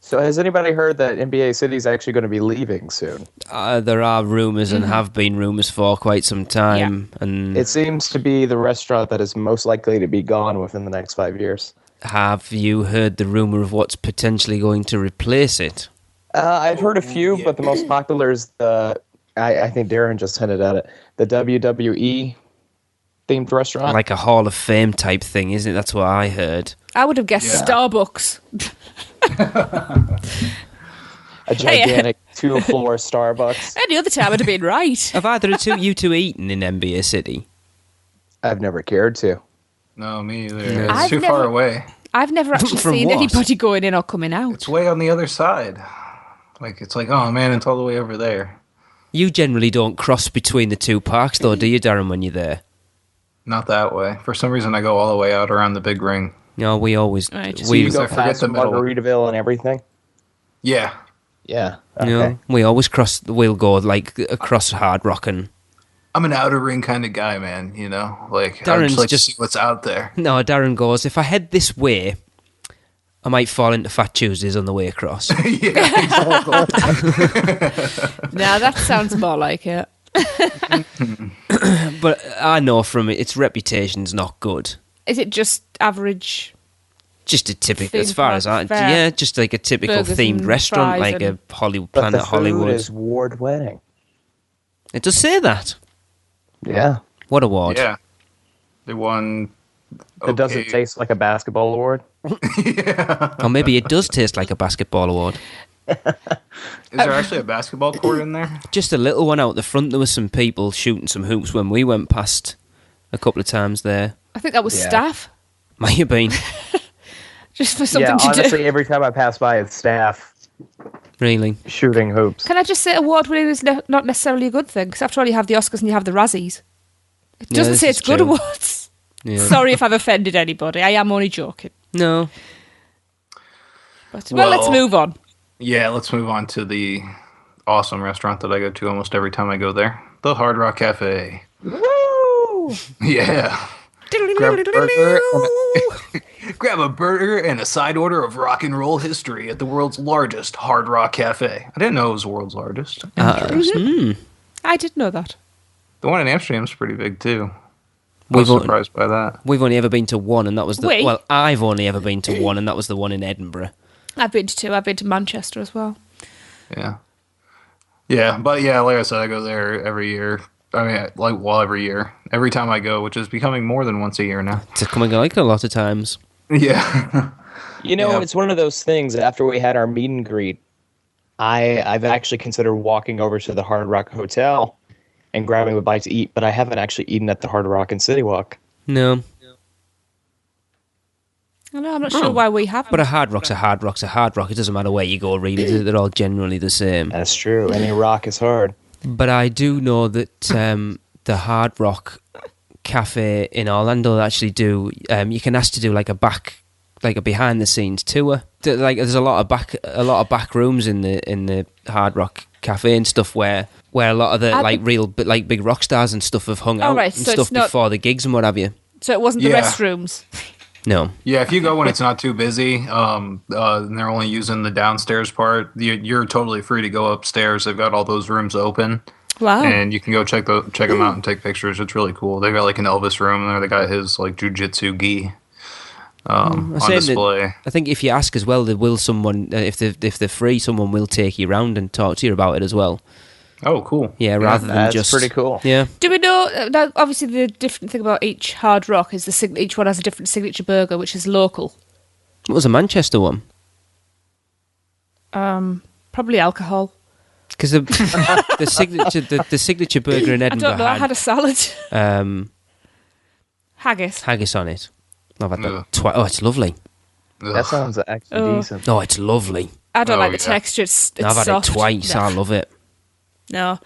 So has anybody heard that NBA City is actually going to be leaving soon? There are rumours and have been rumours for quite some time. Yeah. And It seems to be the restaurant that is most likely to be gone within the next 5 years. have you heard the rumour of what's potentially going to replace it? I've heard a few, but the most popular is the, I think Darren just hinted at it, the WWE themed restaurant. Like a Hall of Fame type thing, isn't it? That's what I heard. I would have guessed Starbucks. A gigantic 2-floor Starbucks. Any other time I'd have been right. Have either you two eaten in NBA City? I've never cared to. No, me either. Yeah. It's too far away. I've never actually From seen what? anybody going in or coming out. It's way on the other side. It's like, oh man, it's all the way over there. You generally don't cross between the two parks, though, do you, Darren, when you're there? Not that way. For some reason, I go all the way out around the big ring. No, we always... Right. So you go I forget past the middle. Margaritaville and everything? Yeah. Yeah. Okay. No, we always we'll go, like, across Hard Rock and... I'm an outer ring kind of guy, man, you know? Like, I Darren's just like just- to see what's out there. No, Darren goes, if I head this way, I might fall into Fat Tuesdays on the way across. Now that sounds more like it. But I know from it, its reputation's not good. Is it just average? Just a typical, Theme as far as I... park fare. Yeah, just like a typical Burgers themed and restaurant, fries like and- a Hollywood, But Planet the food Hollywood. is award-winning. It does say that. Yeah. What award? Yeah. They won... It doesn't taste like a basketball award. Or maybe it does taste like a basketball award. Is there actually a basketball court in there? Just a little one out the front. There were some people shooting some hoops when we went past a couple of times there. I think that was Yeah. staff. Might have been. Just for something to honestly, do. every time I pass by, it's staff Really? shooting hoops. Can I just say award-winning is not necessarily a good thing? Because after all, you have the Oscars and you have the Razzies. It Yeah, doesn't this say is it's good true. awards. Yeah. Sorry if I've offended anybody. I am only joking. No. But, well, let's Well- move on. Yeah, let's move on to the awesome restaurant that I go to almost every time I go there. The Hard Rock Cafe. Woo! Yeah. Grab a burger grab a burger and a side order of rock and roll history at the world's largest Hard Rock Cafe. I didn't know it was the world's largest. I did know that. The one in Amsterdam's pretty big too. I We've was on- surprised by that. We've only ever been to one, and that was the... We? Well, I've only ever been to one, and that was the one in Edinburgh. I've been to two. I've been to Manchester as well. Yeah. Yeah, but yeah, like I said, I go there every year. I mean, every year. Every time I go, which is becoming more than once a year now. It's coming like a lot of times. Yeah. You know, Yeah. it's one of those things. After we had our meet and greet, I've actually considered walking over to the Hard Rock Hotel and grabbing a bite to eat, but I haven't actually eaten at the Hard Rock in Citywalk. No. I know, I'm not sure why we haven't. But a Hard Rock's a Hard Rock's a Hard Rock. It doesn't matter where you go, really. They're all generally the same. That's true. Any rock is hard. But I do know that the Hard Rock Cafe in Orlando actually do. You can ask to do like a behind the scenes tour. Like there's a lot of back rooms in the Hard Rock Cafe and stuff where a lot of the big rock stars and stuff have hung out right, and so stuff it's not- before the gigs and what have you. So it wasn't the Yeah. restrooms. No. Yeah, if you go when it's not too busy, and they're only using the downstairs part, you're totally free to go upstairs. They've got all those rooms open, Wow. and you can go check them out and take pictures. It's really cool. They got like an Elvis room there. They got his like jujitsu gi on saying that- display. I think if you ask as well, there will someone if they're free, someone will take you around and talk to you about it as well. Oh, cool. Yeah, rather than That's just pretty cool. Yeah. Do we know? Now, obviously, the different thing about each Hard Rock is each one has a different signature burger, which is local. What was a Manchester one? Probably alcohol. Because the signature burger in I Edinburgh don't know. I had a salad. Haggis. haggis on it. I've had Ugh. that Oh, it's lovely. That sounds actually Oh. decent. Oh, it's lovely. I don't Oh, like the yeah. texture. It's I've had soft. it twice. No. I love it. No,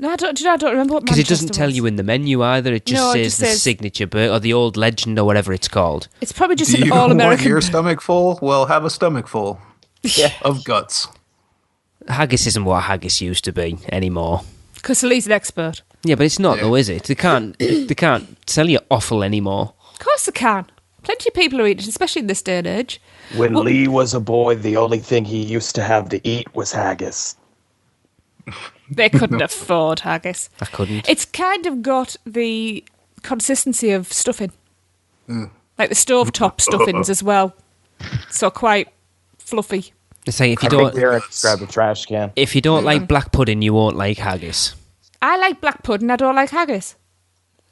I don't. Do you know, I don't remember what Because it Manchester doesn't tell was. you in the menu either. It just No, it says just the says- signature burger or the old legend or whatever it's called. It's probably just Do an you all-American. want your stomach full? Well, have a stomach full of guts. Haggis isn't what haggis used to be anymore. Because Lee's an expert. Yeah, but it's not Yeah. though, is it? They can't sell you offal anymore. Of course they can. Plenty of people are eating it, especially in this day and age. When Lee was a boy, the only thing he used to have to eat was haggis. They couldn't afford haggis. I couldn't. It's kind of got the consistency of stuffing. Like the stovetop stuffings as well. So quite fluffy. It's like I think Derek grabbed the trash can. if you don't like black pudding, you won't like haggis. I like black pudding, I don't like haggis.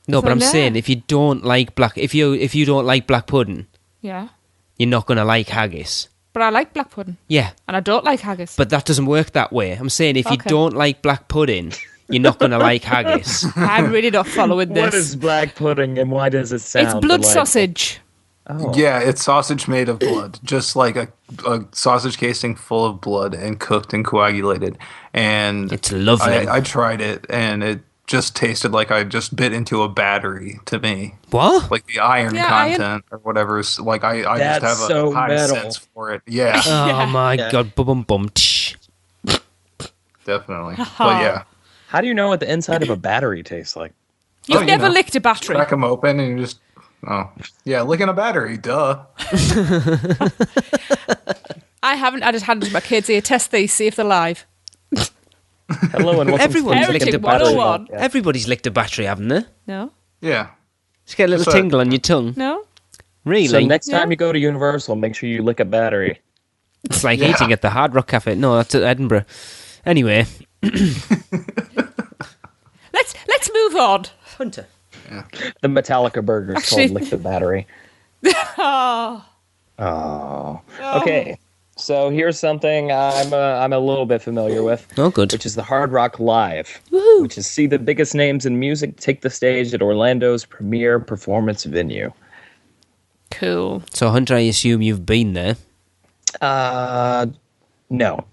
No, but I'm there. saying if you don't like if you don't like black pudding, Yeah. you're not going to like haggis. But I like black pudding. Yeah. And I don't like haggis. But that doesn't work that way. I'm saying if you Okay. don't like black pudding, you're not going to like haggis. I'm really not following this. What is black pudding and why does it sound It's blood delightful? sausage. Oh. Yeah, it's sausage made of blood, just like a sausage casing full of blood and cooked and coagulated. And It's lovely. I tried it, and it just tasted like I just bit into a battery to me. What? Like the iron Yeah, iron. content or whatever. Is, like I just That's have a so high metal. sense for it. Yeah, Oh my god! Bum bum bum. Tsh. definitely. But yeah, How do you know what the inside of a battery tastes like? You've you never know. licked a battery. crack them open and you just licking a battery. Duh. I haven't. I just handed my kids here. Test these. See if they're live. Hello and welcome Everyone's to licked a Parenting battery. 101. Everybody's licked a battery, haven't they? No. Yeah. Just get a little Just a- tingle on your tongue. No. Really? So next time you go to Universal, make sure you lick a battery. It's like eating at the Hard Rock Cafe. No, that's at Edinburgh. Anyway, Let's move on. Hunter. The Metallica burger is Actually- called lick the battery. Oh. Oh. Okay. So here's something I'm a little bit familiar with, Oh, good. which is the Hard Rock Live, Woohoo. which is see the biggest names in music take the stage at Orlando's premier performance venue. Cool. So, Hunter, I assume you've been there. No.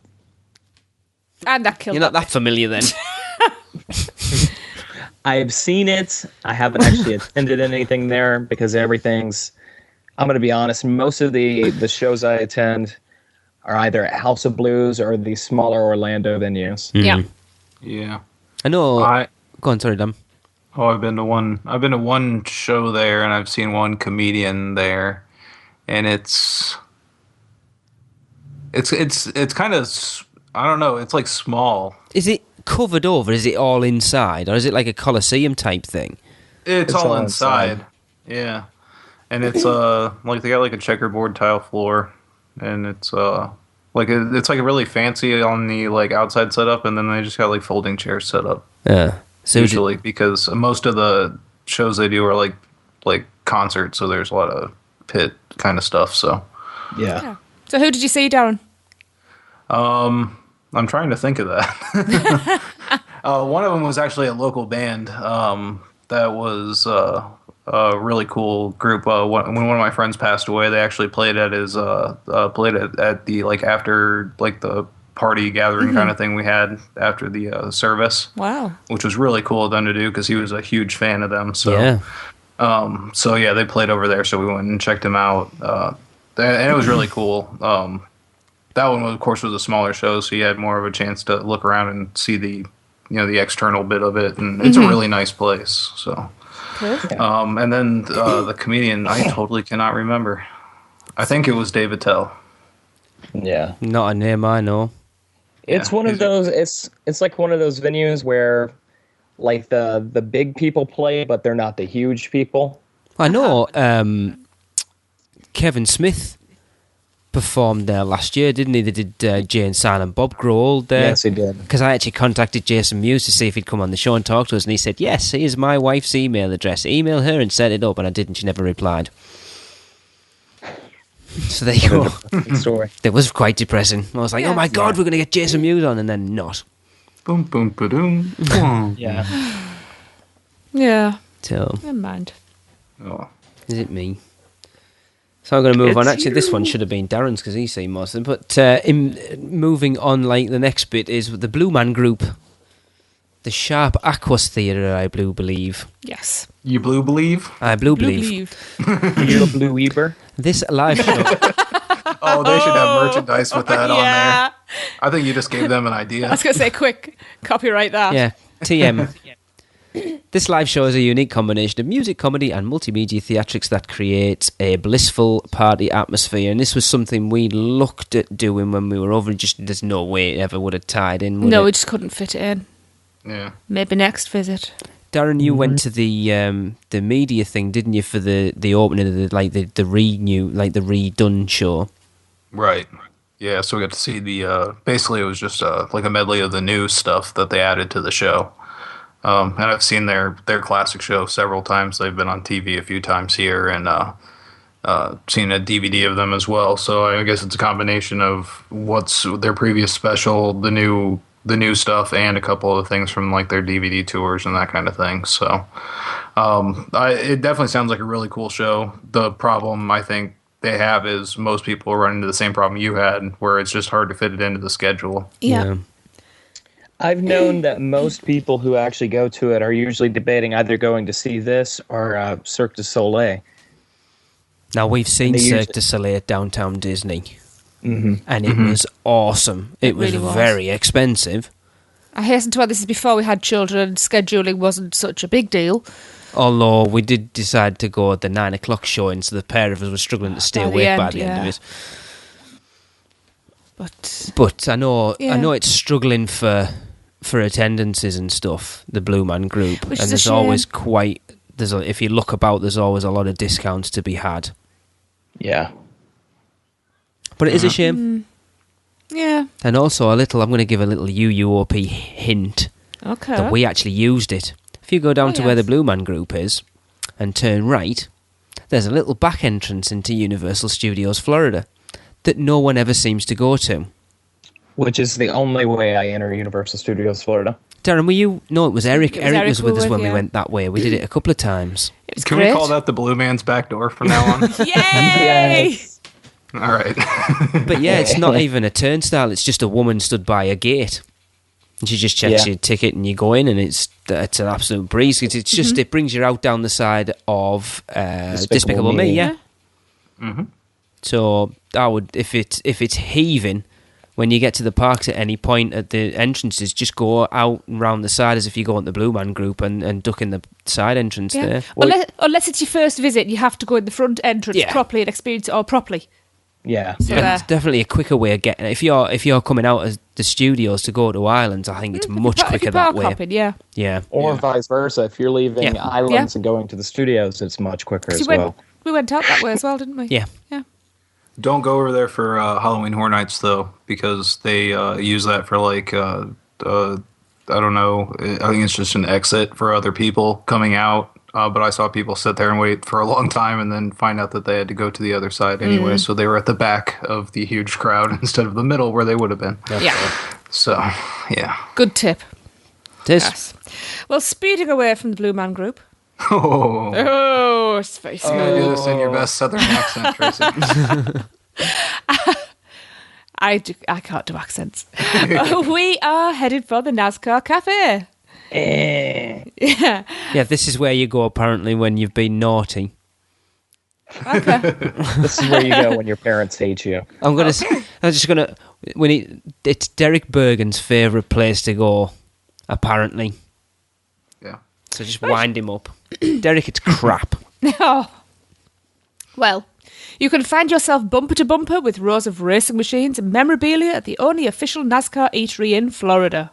And that killed You're not that familiar then. I've seen it. I haven't actually attended anything there because everything's. I'm going to be honest. Most of the shows I attend are either at House of Blues or the smaller Orlando venues. Yeah. Yeah. I know. I Go on, sorry, Dan. I've been to one show there, and I've seen one comedian there, and it's kind of, I don't know, it's like small. Is it covered over? Is it all inside? Or is it like a Colosseum type thing? It's all inside. Yeah. And it's like they got like a checkerboard tile floor, and it's it's like really fancy on the like outside setup, and then they just got like folding chairs set up. Yeah. So Usually, because most of the shows they do are like concerts, so there's a lot of pit kind of stuff. So Yeah. So who did you see, Darren? I'm trying to think of that. One of them was actually a local band that was a really cool group. When one of my friends passed away, they actually played at his played at the like after like the party gathering kind of thing we had after the service. Wow. Which was really cool of them to do because he was a huge fan of them. So yeah. So yeah, they played over there, so we went and checked him out, and it was really cool. That one, of course, was a smaller show, so you had more of a chance to look around and see the external bit of it, and it's a really nice place. So, and then the comedian, I totally cannot remember. I think it was David Tell. Yeah. Not a name I know. It's one of those. It's like one of those venues where, like the big people play, but they're not the huge people. I know. Kevin Smith performed there last year, didn't he? They did Jay and Silent Bob Grow Old there. Yes, he did. Because I actually contacted Jason Mewes to see if he'd come on the show and talk to us, and he said, yes, here's my wife's email address. Email her and set it up, and I didn't. She never replied. So there you go. Story. It was quite depressing. I was like, oh my God, we're going to get Jason Mewes on, and then not. Boom, boom, ba-doom. Boom. Yeah. Yeah. So, Never mind. Oh. is it me? So I'm going to move on. Actually, this one should have been Darren's because he's seen most of them. But moving on, like the next bit is the Blue Man Group, the Sharp Aquas Theatre, I believe. Yes. You blue believe? I believe. You're a blue weaver. This live show. Oh, they should have merchandise with that on Yeah. there. I think you just gave them an I idea. was going to say, quick, copyright that. Yeah, TM. This live show is a unique combination of music, comedy, and multimedia theatrics that creates a blissful party atmosphere. And this was something we looked at doing when we were over. Just there's no way it ever would have tied in. No, it? we just couldn't fit it in. Yeah. Maybe next visit. Darren, you went to the media thing, didn't you, for the opening of the redone show? Right. Yeah, so we got to see the basically it was just like a medley of the new stuff that they added to the show. And I've seen their classic show several times. They've been on TV a few times here, and seen a DVD of them as well. So I guess it's a combination of what's their previous special, the new stuff, and a couple of things from like their DVD tours and that kind of thing. So it definitely sounds like a really cool show. The problem I think they have is most people run into the same problem you had, where it's just hard to fit it into the schedule. Yeah. I've known that most people who actually go to it are usually debating either going to see this or Cirque du Soleil. Now, we've seen Cirque du Soleil at Downtown Disney, and it was awesome. It was really was. very expensive. I hasten to add, this is before we had children. Scheduling wasn't such a big deal. Although we did decide to go at the 9 o'clock showing, so the pair of us were struggling to stay awake by the end of it. But I know it's struggling for attendances and stuff, the Blue Man Group. Which and is there's always if you look about, there's always a lot of discounts to be had. Yeah. But it is a shame. Yeah. And also I'm going to give a little UUOP hint Okay. that we actually used it. If you go down to where the Blue Man Group is and turn right, there's a little back entrance into Universal Studios Florida that no one ever seems to go to. Which is the only way I enter Universal Studios Florida. Darren, were you? No, it was Eric. Eric was with us when we yeah. went that way. We did it a couple of times. It was Can great. we call that the Blue Man's back door from now on? Yay! All right. But yeah, it's not even a turnstile. It's just a woman stood by a gate. And she just checks your ticket and you go in, and it's an absolute breeze. It's just, it brings you out down the side of Despicable Me, yeah. Mm-hmm. So I would, if it's heaving, when you get to the parks at any point at the entrances, just go out and round the side as if you go on the Blue Man Group and duck in the side entrance there. Unless it's your first visit, you have to go in the front entrance properly and experience it all properly. Yeah. So it's definitely a quicker way of getting it. If you're coming out of the studios to go to Islands, I think it's much quicker that way. Hopping, yeah. Or vice versa. If you're leaving Islands and going to the studios, it's much quicker as well. We went out that way as well, didn't we? Yeah. Don't go over there for Halloween Horror Nights, though, because they use that for, like, I don't know, I think it's just an exit for other people coming out. But I saw people sit there and wait for a long time and then find out that they had to go to the other side anyway. So they were at the back of the huge crowd instead of the middle where they would have been. Yeah. So, yeah. Good tip. It is. Yes. Well, speeding away from the Blue Man Group. Oh, it's very you gotta do this in your best Southern accent, Tracy. I can't do accents. We are headed for the NASCAR Cafe. Yeah, this is where you go apparently when you've been naughty. Okay. This is where you go when your parents hate you. It's Derek Bergen's favourite place to go, apparently. Yeah. So just wind him up. Derek, it's crap. Oh. Well, you can find yourself bumper to bumper with rows of racing machines and memorabilia at the only official NASCAR eatery in Florida.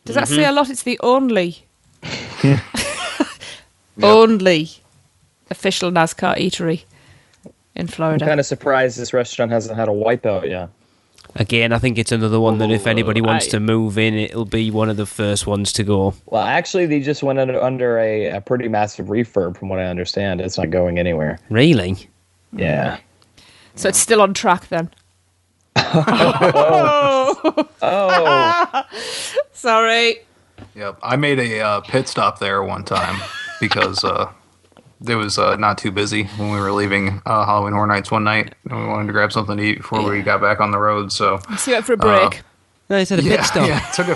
Does that say a lot? It's the only only official NASCAR eatery in Florida. I'm kind of surprised this restaurant hasn't had a wipeout yet. Again, I think it's another one that if anybody wants to move in, it'll be one of the first ones to go. Well, actually, they just went under a pretty massive refurb, from what I understand. It's not going anywhere. Really? Yeah. So it's still on track then. Oh. Sorry. Yep. I made a pit stop there one time because it was not too busy when we were leaving Halloween Horror Nights one night. And we wanted to grab something to eat before we got back on the road. So you went for a break. No, it's had a pit stop. Yeah, took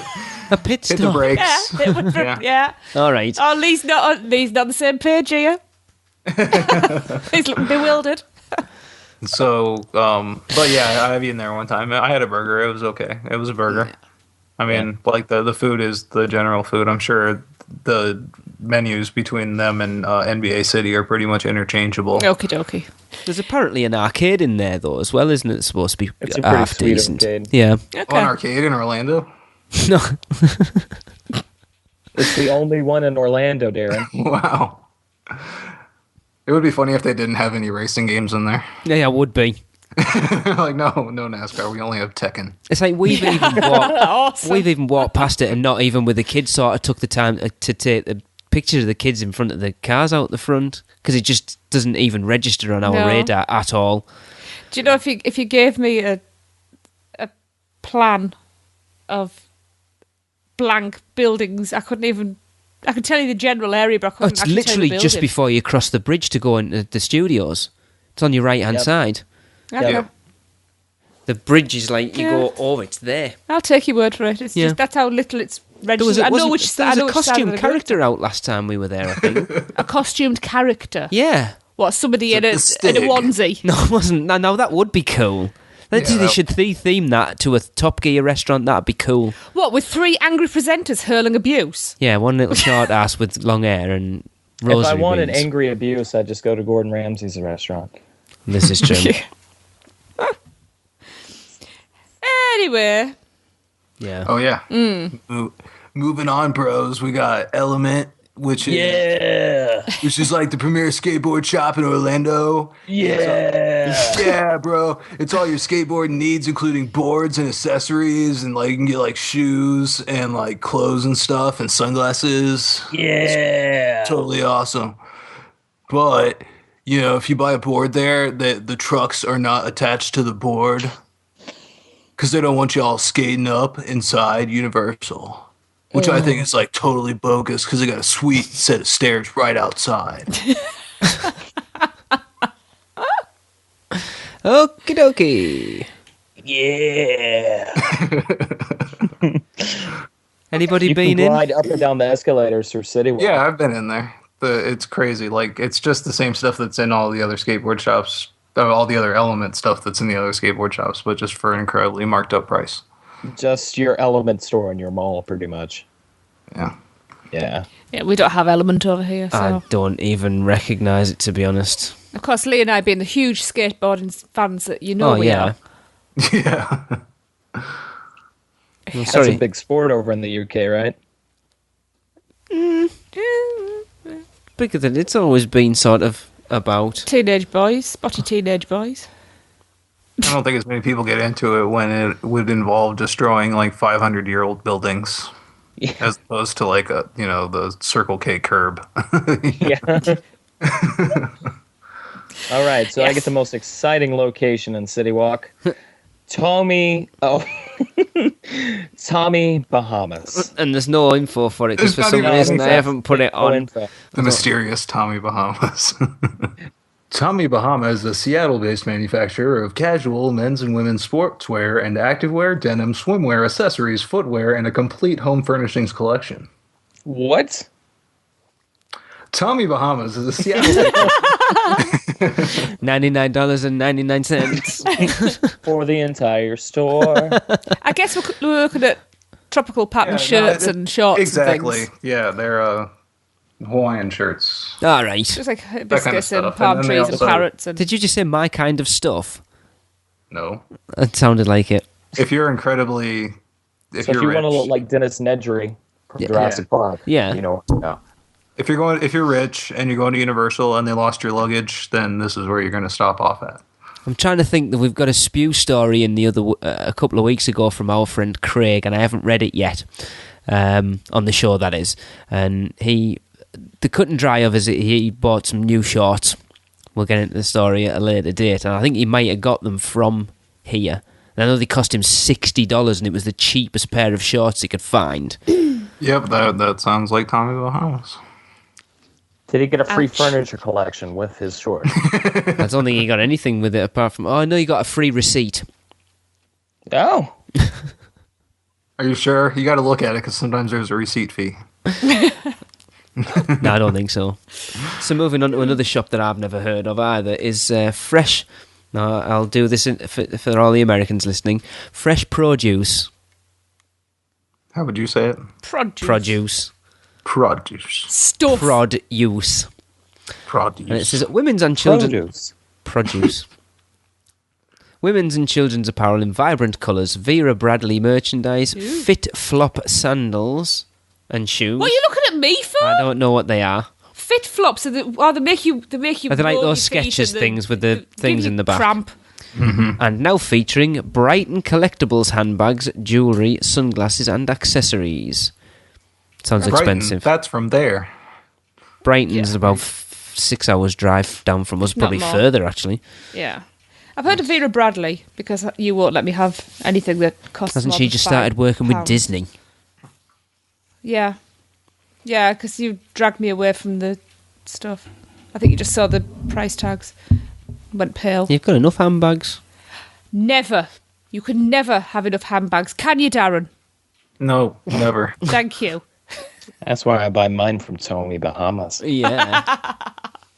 a pit stop. Hit the brakes. Yeah. All right. Oh, Lee's not on the same page here. He's looking bewildered. So, but yeah, I've eaten there one time. I had a burger. It was okay. It was a burger. I mean, like the food is the general food. I'm sure the menus between them and NBA City are pretty much interchangeable. Okie dokie. There's apparently an arcade in there though as well, isn't it? It's supposed to be It's a pretty half sweet decent. arcade. Yeah. Okay. Oh, an arcade in Orlando? No. It's the only one in Orlando, Darren. Wow. It would be funny if they didn't have any racing games in there. Yeah, it would be. Like, no NASCAR. We only have Tekken. It's like we've even walked past it, and not even with the kids sort of took the time to take the pictures of the kids in front of the cars out the front, because it just doesn't even register on our radar at all. Do you know, if you gave me a plan of blank buildings, I could tell you the general area, but I couldn't it's actually literally tell you the just building. before you cross the bridge to go into the studios. It's on your right-hand side. Yeah. The bridge is like, you go over, it's there. I'll take your word for it. It's just that's how little it's registered. There was a costume character out last time we were there, I think. A costumed character? Yeah. What, somebody in a onesie? No, it wasn't. No, that would be cool. They should theme that to a Top Gear restaurant. That'd be cool. What, with 3 angry presenters hurling abuse? Yeah, one little short ass with long hair and rosary If I wanted beads. angry abuse, I'd just go to Gordon Ramsay's restaurant. This is true. Anyway. Yeah. Oh, yeah. Moving on, bros. We got Element, which is like the premier skateboard shop in Orlando. Yeah, bro. It's all your skateboard needs, including boards and accessories, and like you can get like shoes and like clothes and stuff and sunglasses. Yeah. It's totally awesome. But, you know, if you buy a board there, the trucks are not attached to the board because they don't want you all skating up inside Universal. Which I think is like totally bogus because they got a sweet set of stairs right outside. Okie dokie. Yeah. Anybody You been can in? glide up and down the escalators through Citywalk. Yeah, I've been in there. It's crazy. Like, it's just the same stuff that's in all the other skateboard shops, all the other Element stuff that's in the other skateboard shops, but just for an incredibly marked up price. Just your Element store in your mall, pretty much. Yeah. Yeah. Yeah, we don't have Element over here, so... I don't even recognise it, to be honest. Of course, Lee and I being the huge skateboarding fans that you know we are. Yeah. I'm That's sorry. a big sport over in the UK, right? Bigger than it's always been sort of about. Teenage boys, spotty teenage boys. I don't think as many people get into it when it would involve destroying like 500-year-old buildings. Yeah. As opposed to like the Circle K curb. Yeah. All right, so I get the most exciting location in Citywalk. Tommy Bahamas. And there's no info for it, because for There's some not reason even they haven't put it No on. info. The mysterious Tommy Bahamas. Tommy Bahama is a Seattle-based manufacturer of casual men's and women's sportswear and activewear, denim, swimwear, accessories, footwear, and a complete home furnishings collection. What? Tommy Bahamas is a Seattle $99.99. For the entire store. I guess we're looking at tropical pattern shirts and shorts Exactly. and things. Yeah, they're Hawaiian shirts. All right. Just like hibiscus stuff. and palm And then they trees and also- parrots. And... Did you just say my kind of stuff? No. It sounded like it. If you're incredibly... If So if you're you rich, want to look like Dennis Nedry from Jurassic Park, Yeah. you know. No. if you're rich and you're going to Universal and they lost your luggage, then this is where you're going to stop off at. I'm trying to think that we've got a spew story in the other a couple of weeks ago from our friend Craig, and I haven't read it yet. On the show, that is. And the cut and dry of is he bought some new shorts. We'll get into the story at a later date, and I think he might have got them from here. And I know they cost him $60, and it was the cheapest pair of shorts he could find. Yep, that sounds like Tommy Bahamas. Did he get a free Ouch. furniture collection with his shorts? I don't think he got anything with it apart from... Oh, I know he got a free receipt. Oh. Are you sure? You got to look at it because sometimes there's a receipt fee. No, I don't think so. So moving on to another shop that I've never heard of either is Fresh... No, I'll do this for all the Americans listening. Fresh Produce. How would you say it? Produce. Produce. Stuff. Produce. Produce. And it says women's and children... Produce. Produce. Women's and children's apparel in vibrant colours. Vera Bradley merchandise. Fit flop sandals and shoes. What are you looking at me for? I don't know what they are. Fit flops. They make you. Are they like roll those your feet Skechers and things with the give things you in the back? Cramp. And now featuring Brighton Collectibles handbags, jewellery, sunglasses and accessories. Sounds expensive. That's from there. Brighton's about 6 hours drive down from us, probably further actually. Yeah. I've heard of Vera Bradley, because you won't let me have anything that costs Hasn't more she than just started working with Disney? Yeah. Yeah, because you dragged me away from the stuff. I think you just saw the price tags. Went pale. You've got enough handbags. Never. You can never have enough handbags. Can you, Darren? No, never. Thank you. That's why I buy mine from Tommy Bahamas. Yeah.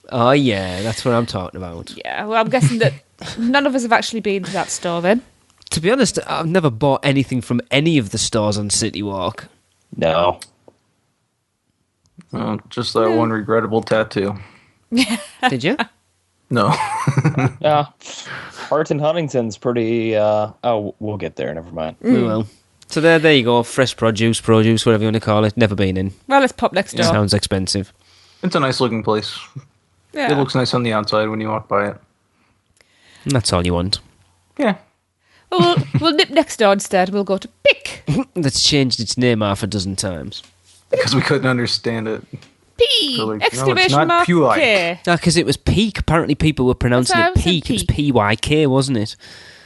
Oh, yeah, that's what I'm talking about. Yeah, well, I'm guessing that none of us have actually been to that store then. To be honest, I've never bought anything from any of the stores on Citywalk. No. Just that one regrettable tattoo. Did you? No. Yeah. Barton Huntington's pretty... we'll get there. Never mind. We will. So there you go. Fresh produce, whatever you want to call it. Never been in. Well, let's pop next door. Sounds expensive. It's a nice looking place. Yeah. It looks nice on the outside when you walk by it. And that's all you want. Yeah. Well, we'll nip next door instead. We'll go to Pick. That's changed its name half a dozen times. Because we couldn't understand it. P! Really, Exclamation mark K. Because it was peak. Apparently people were pronouncing it peak. It was P-Y-K, wasn't it?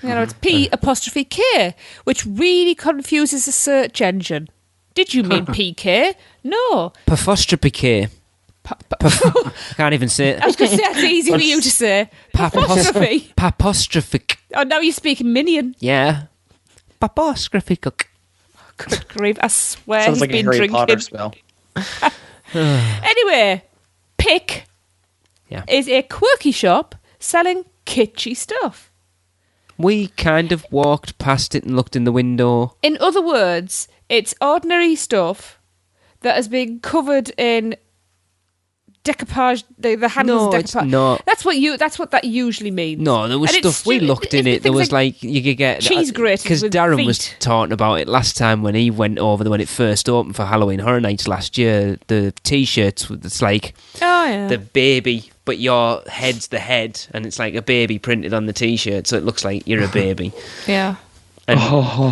You know, it's P apostrophe K, which really confuses the search engine. Did you mean PK? No. Apostrophe K. I can't even say it. I was going to say it's easy for you to say. Apostrophe. Papostrophic. Oh, now you're speaking Minion. Yeah. Papostrophic. Good grief, I swear Sounds he's like been a Harry drinking. Potter spell. Anyway, Pick is a quirky shop selling kitschy stuff. We kind of walked past it and looked in the window. In other words, it's ordinary stuff that has been covered in decoupage. The handles No, decoupage. it's not. That's what that usually means. No, there was And it's stuff. We looked in it. There was like you could get cheese grated because with Darren feet. was talking about it last time when he went over there when it first opened for Halloween Horror Nights last year. The T-shirts, it's like the baby, but your head's the head, and it's like a baby printed on the T-shirt, so it looks like you're a baby. Yeah. And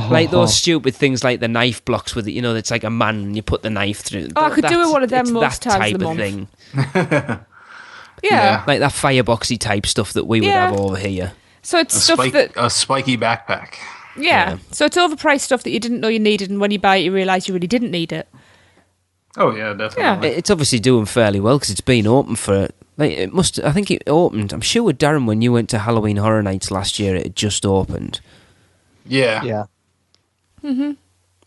like those stupid things like the knife blocks with it, it's like a man and you put the knife through. Oh, I could do with one of them it's most that times type of the of month. thing. Yeah. Like that fireboxy type stuff that we would have over here. So it's stuff that... A spiky backpack. Yeah. So it's overpriced stuff that you didn't know you needed, and when you buy it, you realise you really didn't need it. Oh, yeah, definitely. It's obviously doing fairly well because it's been open for... I think it opened... I'm sure with Darren, when you went to Halloween Horror Nights last year, it had just opened. Yeah. Yeah. Mm-hmm.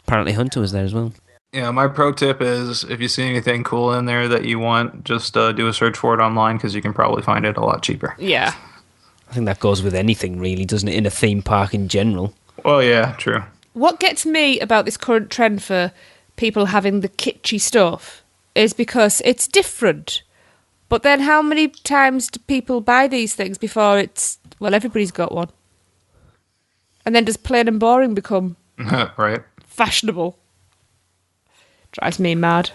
Apparently Hunter was there as well. Yeah, my pro tip is if you see anything cool in there that you want, just do a search for it online because you can probably find it a lot cheaper. Yeah. I think that goes with anything, really, doesn't it, in a theme park in general? Well, yeah, true. What gets me about this current trend for people having the kitschy stuff is because it's different. But then how many times do people buy these things before it's... Well, everybody's got one. And then does plain and boring become... Right. fashionable? Drives me mad.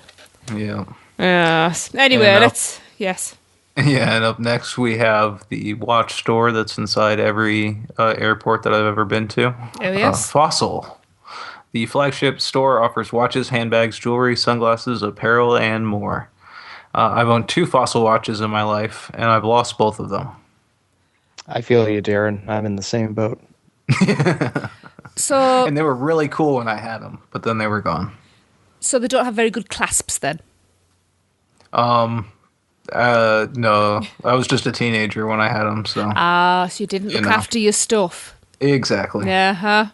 Yeah. Yes. Anyway, let's... Yes. Yeah, and up next we have the watch store that's inside every airport that I've ever been to. Oh, yes. Fossil. The flagship store offers watches, handbags, jewelry, sunglasses, apparel, and more. I've owned 2 Fossil watches in my life, and I've lost both of them. I feel you, Darren. I'm in the same boat. So... And they were really cool when I had them, but then they were gone. So they don't have very good clasps then? No. I was just a teenager when I had them, so... So you didn't look after your stuff. Exactly. Yeah, huh?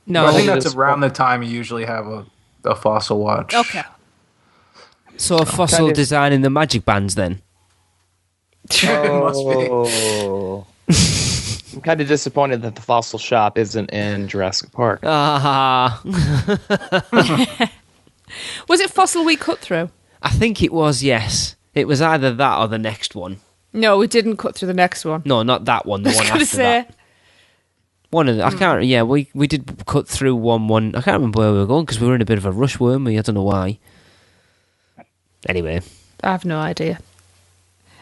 No, I think that's around the time you usually have a Fossil watch. Okay. So a Fossil designing the magic bands, then? Oh. I'm kind of disappointed that the Fossil shop isn't in Jurassic Park. Was it Fossil we cut through? I think it was, yes. It was either that or the next one. No, we didn't cut through the next one. No, not that one. The one after that. One of the, I can't. Yeah, we did cut through one. I can't remember where we were going because we were in a bit of a rush, weren't we? I don't know why. Anyway, I have no idea.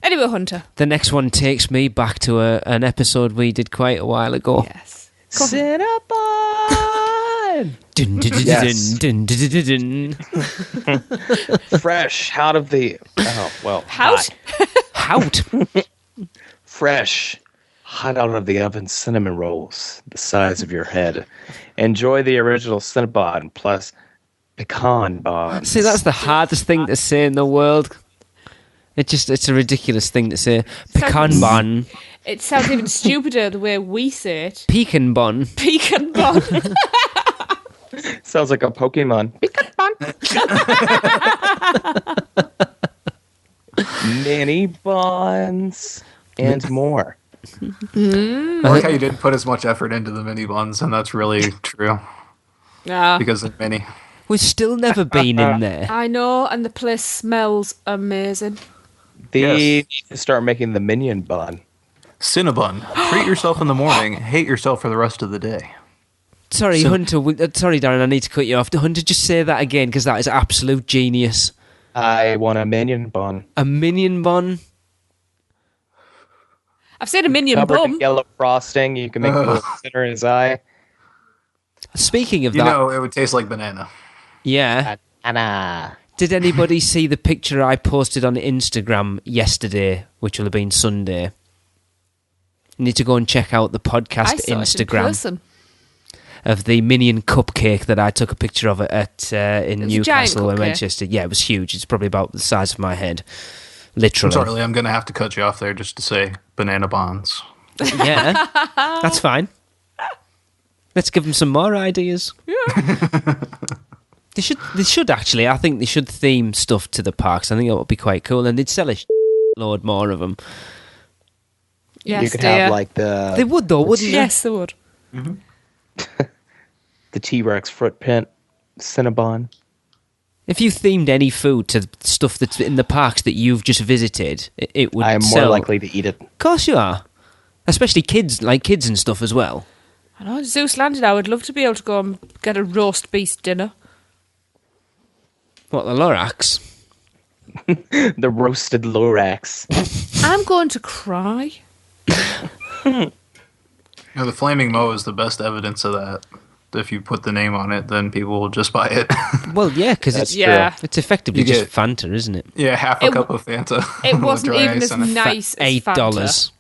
Anyway, Hunter. The next one takes me back to an episode we did quite a while ago. Yes. Cinnabon! Dun, dun, dun, Yes. dun, dun, dun, dun, dun. Fresh out of the... Oh, well. Hout? Hout. Fresh, hot out of the oven cinnamon rolls the size of your head. Enjoy the original Cinnabon plus pecan buns. See, that's the hardest thing to say in the world. It's a ridiculous thing to say. Pecan bun. It sounds even stupider the way we say it. Pecan bun. Pecan bun. Sounds like a Pokemon. Mini buns and more. I like how you didn't put as much effort into the mini buns, and that's really true. Yeah. Because they're mini. We've still never been in there. I know, and the place smells amazing. They need to start making the minion bun. Cinnabon. Treat yourself in the morning, hate yourself for the rest of the day. Sorry, Hunter. Sorry, Darren, I need to cut you off. Hunter, just say that again, because that is absolute genius. I want a minion bun. A minion bun? I've said a minion Covered bum. in yellow frosting. You can make a little center in his eye. Speaking of You that... know, it would taste like banana. Yeah. Anna. Did anybody see the picture I posted on Instagram yesterday, which will have been Sunday? You need to go and check out the podcast I saw Instagram it in person. of the minion cupcake that I took a picture of at in It was a giant Newcastle in cupcake. Manchester. Yeah, it was huge. It's probably about the size of my head, I'm literally. sorry, I'm going to have to cut you off there just to say banana bonds. Yeah, that's fine. Let's give them some more ideas. Yeah. They should actually. I think they should theme stuff to the parks. I think that would be quite cool, and they'd sell a load more of them. Yes, You could dear. have like the... They would though, wouldn't they? Yes, they would. the T-Rex footprint Cinnabon. If you themed any food to stuff that's in the parks that you've just visited, it would I am more sell. likely to eat it. Of course you are. Especially kids and stuff as well. I know, Zeus Landing, I would love to be able to go and get a roast beef dinner. What, the Lorax? The roasted Lorax. I'm going to cry. You know, the Flaming Moe is the best evidence of that. If you put the name on it, then people will just buy it. Well, yeah, because it's it's effectively You just get- Fanta, isn't it? Yeah, half a cup of Fanta. It with wasn't dry even ice as in it. nice as Fanta. $8.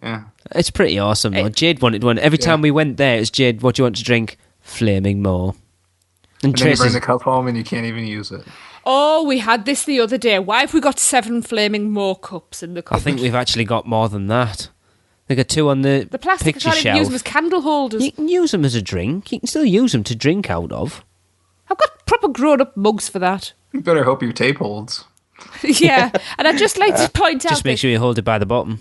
Yeah. It's pretty awesome, though. Jade wanted one. Every time we went there, it was Jade, what do you want to drink? Flaming Moe. And then you Tracy's- bring the cup home and you can't even use it. Oh, we had this the other day. Why have we got 7 flaming more cups in the I cupboard? think we've actually got more than that. They got 2 on the plastic, I picture can't even shelf. use them as candle holders. You can use them as a drink. You can still use them to drink out of. I've got proper grown-up mugs for that. You better hope your tape holds. Yeah, and I'd just like to point out Just make that sure you hold it by the bottom.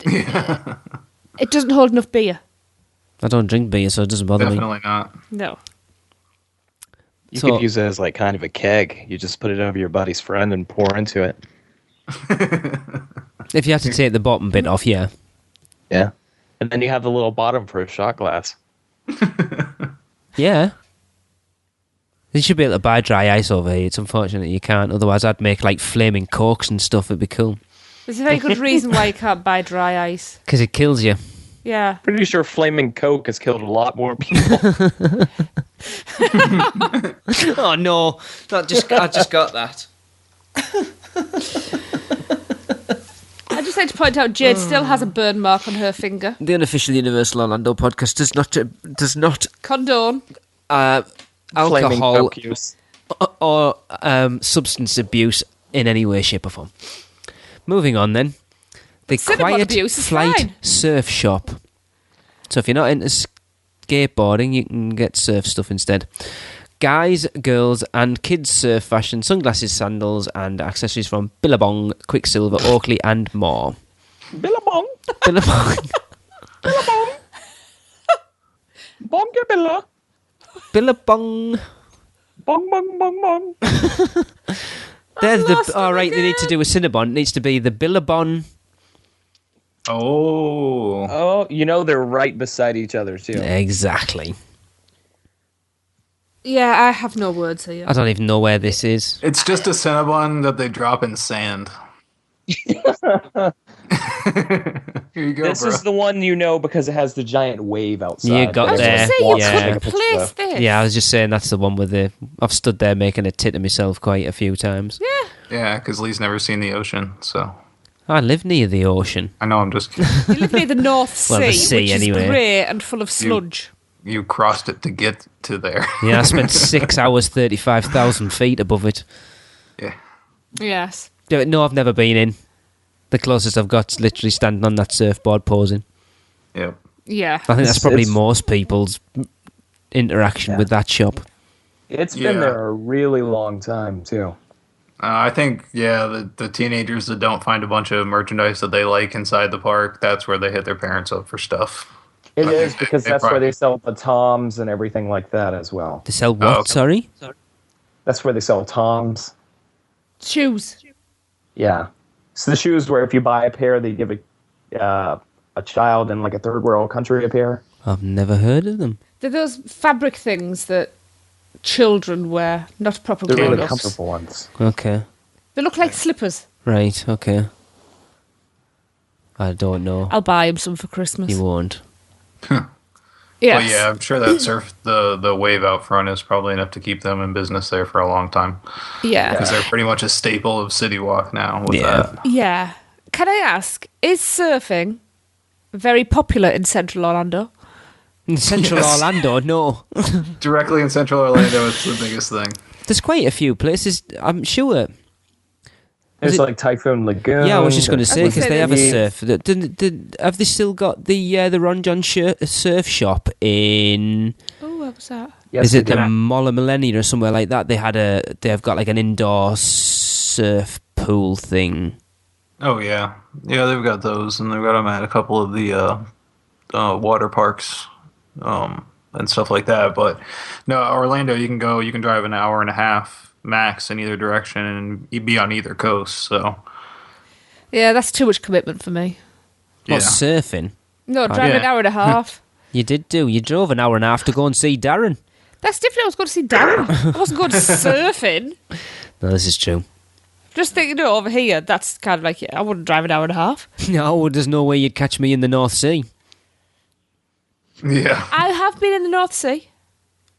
it doesn't hold enough beer. I don't drink beer, so it doesn't bother Definitely not. No. You So- could use it as like kind of a keg. You just put it over your buddy's friend and pour into it. me. If you had to take the bottom bit off, yeah. Yeah. And then you have the little bottom for a shot glass. Yeah. You should be able to buy dry ice over here. It's unfortunate you can't. Otherwise, I'd make like flaming cokes and stuff. It'd be cool. There's a very good reason why you can't buy dry ice. Because it kills you. Yeah. Pretty sure Flaming Coke has killed a lot more people. Oh no! I just got that. I'd just like to point out Jade still has a burn mark on her finger. The Unofficial Universal Orlando podcast does not Condone. Flaming alcohol Coke use. or substance abuse in any way, shape, or form. Moving on, then. The Cinnamon Quiet abuse is Flight fine. Surf Shop. So if you're not into skateboarding, you can get surf stuff instead. Guys, girls, and kids surf fashion, sunglasses, sandals, and accessories from Billabong, Quicksilver, Oakley, and more. Billabong. Billabong. Billabong. Bonga Billa. Billabong. Bong, bong, bong, bong. They're all right, they need to do a Cinnabon. It needs to be the Billabong. Oh. Oh, you know they're right beside each other, too. Exactly. Yeah, I have no words here. I don't even know where this is. It's just a Cinnabon that they drop in sand. Here you go, This bro. is the one you know because it has the giant wave outside. You got I was there. going to say, you Yeah. couldn't place this. Yeah, I was just saying that's the one with I've stood there making a tit of myself quite a few times. Yeah. Yeah, because Lee's never seen the ocean, so... I live near the ocean. I know, I'm just kidding. You live near the North Sea, Well, the sea, which anyway. is grey and full of sludge. You crossed it to get to there. Yeah, I spent 6 hours, 35,000 feet above it. Yeah. Yes. No, I've never been in. The closest I've got is literally standing on that surfboard posing. Yep. Yeah. I think that's probably It's- most people's interaction with that shop. It's been Yeah. there a really long time, too. I think, the teenagers that don't find a bunch of merchandise that they like inside the park, that's where they hit their parents up for stuff. It is because they that's where probably- they sell the Toms and everything like that as well. To sell what, okay. sorry? That's where they sell Toms. Shoes. Yeah. So the shoes where if you buy a pair, they give a child in like a third world country a pair. I've never heard of them. They're those fabric things that children wear, not proper They're really grown-ups. comfortable ones. Okay. They look like slippers. Right, okay. I don't know. I'll buy him some for Christmas. You won't. Yes. But yeah, I'm sure that the wave out front is probably enough to keep them in business there for a long time. Yeah. Because they're pretty much a staple of Citywalk now with Yeah. that. Yeah. Can I ask, is surfing very popular in central Orlando? In central Yes. Orlando, no. Directly in central Orlando, it's the biggest thing. There's quite a few places, I'm sure. There's it- like Typhoon Lagoon. Yeah, I was just going to there's say, because they have a Infinity. surf. Have they still got the Ron John surf shop in... Oh, what was that? Yes, is it they the do. Mall of Millennia or somewhere like that? They've got like an indoor surf pool thing. Oh, yeah. Yeah, they've got those, and they've got them at a couple of the water parks and stuff like that. But no, Orlando, you can drive an hour and a half max in either direction and you'd be on either coast, so... Yeah, that's too much commitment for me. What, surfing? No, driving yeah. an hour and a half. You did do. You drove an hour and a half to go and see Darren. That's different. I was going to see Darren. I wasn't going to surfing. No, this is true. Just think, over here, that's kind of like, I wouldn't drive an hour and a half. No, there's no way you'd catch me in the North Sea. Yeah. I have been in the North Sea,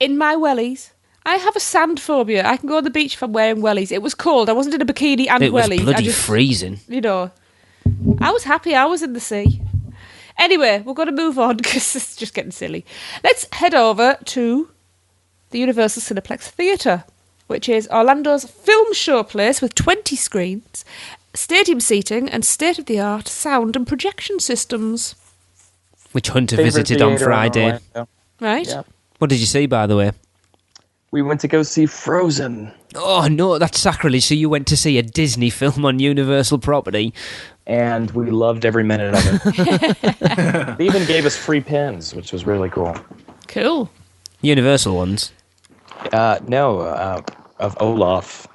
in my wellies. I have a sand phobia. I can go on the beach if I'm wearing wellies. It was cold. I wasn't in a bikini and It was wellies. bloody freezing. I was happy I was in the sea. Anyway, we're going to move on because it's just getting silly. Let's head over to the Universal Cineplex Theatre, which is Orlando's film showplace with 20 screens, stadium seating, and state-of-the-art sound and projection systems. Which Hunter Favorite visited on theater in Friday. Orlando. Right? Yeah. What did you see, by the way? We went to go see Frozen. Oh, no, that's sacrilege. So you went to see a Disney film on Universal property? And we loved every minute of it. They even gave us free pins, which was really cool. Cool. Universal ones? No, of Olaf.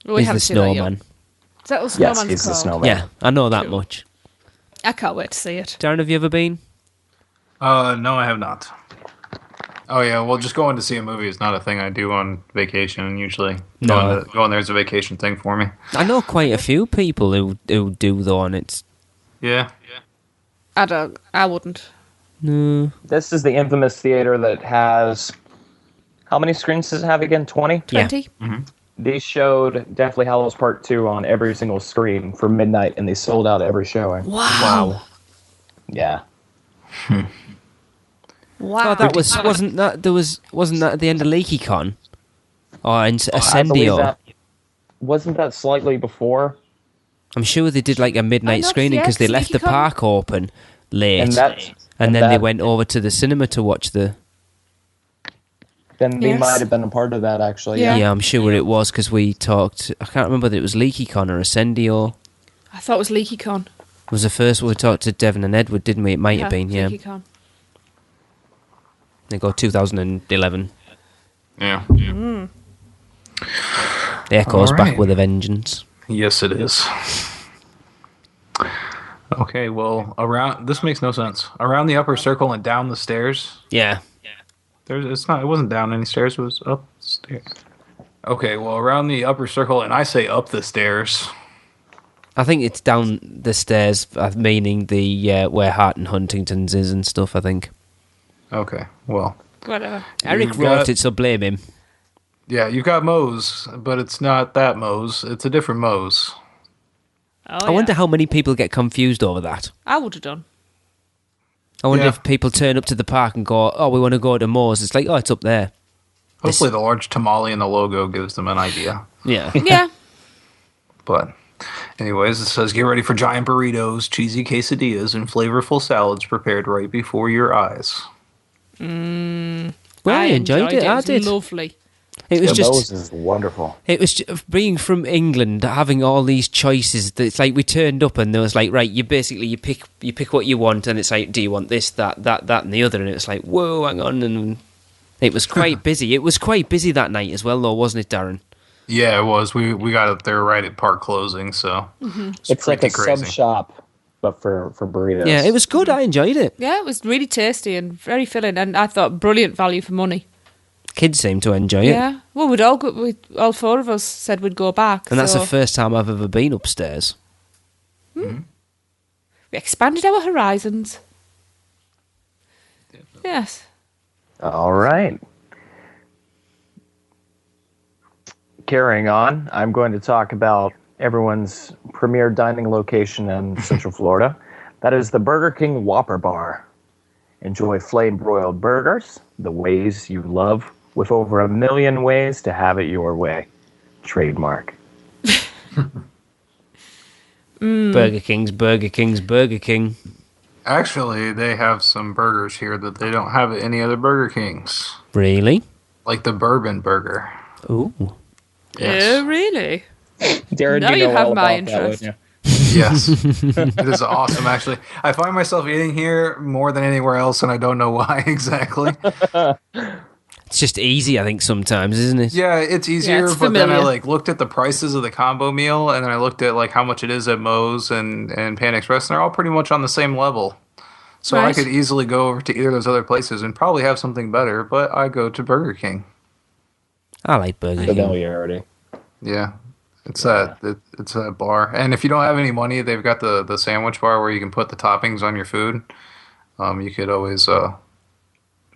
We He's haven't the seen that yet. snowman. Is that what Yes, Snowman's he's the called? snowman. Yeah, I know that much. I can't wait to see it. Darren, have you ever been? No, I have not. Oh, yeah, well, just going to see a movie is not a thing I do on vacation, usually. No. Going there's a vacation thing for me. I know quite a few people who do, though, and it's... Yeah. I wouldn't. No. This is the infamous theater that has... How many screens does it have again? 20? 20? Mm-hmm. They showed Deathly Hallows Part 2 on every single screen for midnight, and they sold out every showing. Wow. Yeah. Wow. Oh, that wasn't that at the end of LeakyCon? Or in I believe Ascendio? that. Wasn't that slightly before? I'm sure they did like a midnight not screening because they yet, left the LeakyCon. park open late. And then they that- went over to the cinema to watch the... Then they Yes. might have been a part of that, actually. Yeah. Yeah, I'm sure it was because we talked... I can't remember whether it was LeakyCon or Ascendio. I thought it was LeakyCon. It was the first we talked to Devon and Edward, didn't we? It might have been, yeah. LeakyCon. They go 2011. Yeah. The Echo's All back right. with a vengeance. Yes, it is. Okay, well, this makes no sense. Around the upper circle and down the stairs. Yeah. It wasn't down any stairs, it was up stairs. Okay, well, around the upper circle, and I say up the stairs, I think it's down the stairs, meaning the where Hart and Huntington's is and stuff, I think. Okay, well. Whatever. Eric wrote it, so blame him. Yeah, you've got Moe's, but it's not that Moe's. It's a different Moe's. Oh, I wonder how many people get confused over that. I would have done. I wonder if people turn up to the park and go, oh, we want to go to Moe's. It's like, oh, it's up there. Hopefully the large tamale in the logo gives them an idea. Yeah. Yeah. But anyways, it says, get ready for giant burritos, cheesy quesadillas, and flavorful salads prepared right before your eyes. Well, I enjoyed it. I did. Lovely. It was just Moe's is wonderful. It was being from England, having all these choices. It's like we turned up and there was like, right, you pick what you want, and it's like, do you want this, that, and the other? And it was like, whoa, hang on, and it was quite busy. It was quite busy that night as well, though, wasn't it, Darren? Yeah, it was. We got up there right at park closing, so It's like a crazy. sub shop, but for burritos. Yeah, it was good. I enjoyed it. Yeah, it was really tasty and very filling, and I thought brilliant value for money. Kids seemed to enjoy it. Yeah, well, all four of us said we'd go back. And that's so the first time I've ever been upstairs. we expanded our horizons. Yes. All right. Carrying on, I'm going to talk about everyone's premier dining location in Central Florida. That is the Burger King Whopper Bar. Enjoy flame-broiled burgers the ways you love, with over 1 million ways to have it your way. Trademark. Burger King's Burger King. Actually, they have some burgers here that they don't have at any other Burger Kings. Really? Like the bourbon burger. Ooh. Yes. Oh, really? Darren, Now you know you have all my about that, interest. wouldn't Yes. It is awesome, actually. I find myself eating here more than anywhere else, and I don't know why exactly. It's just easy, I think, sometimes, isn't it? Yeah, it's easier, it's but then I familiar. looked at the prices of the combo meal, and then I looked at how much it is at Moe's and Pan Express, and they're all pretty much on the same level. So I Right. could easily go over to either of those other places and probably have something better, but I go to Burger King. I like Burger you? King. Familiarity. Yeah. It's that bar. And if you don't have any money, they've got the sandwich bar where you can put the toppings on your food. You could always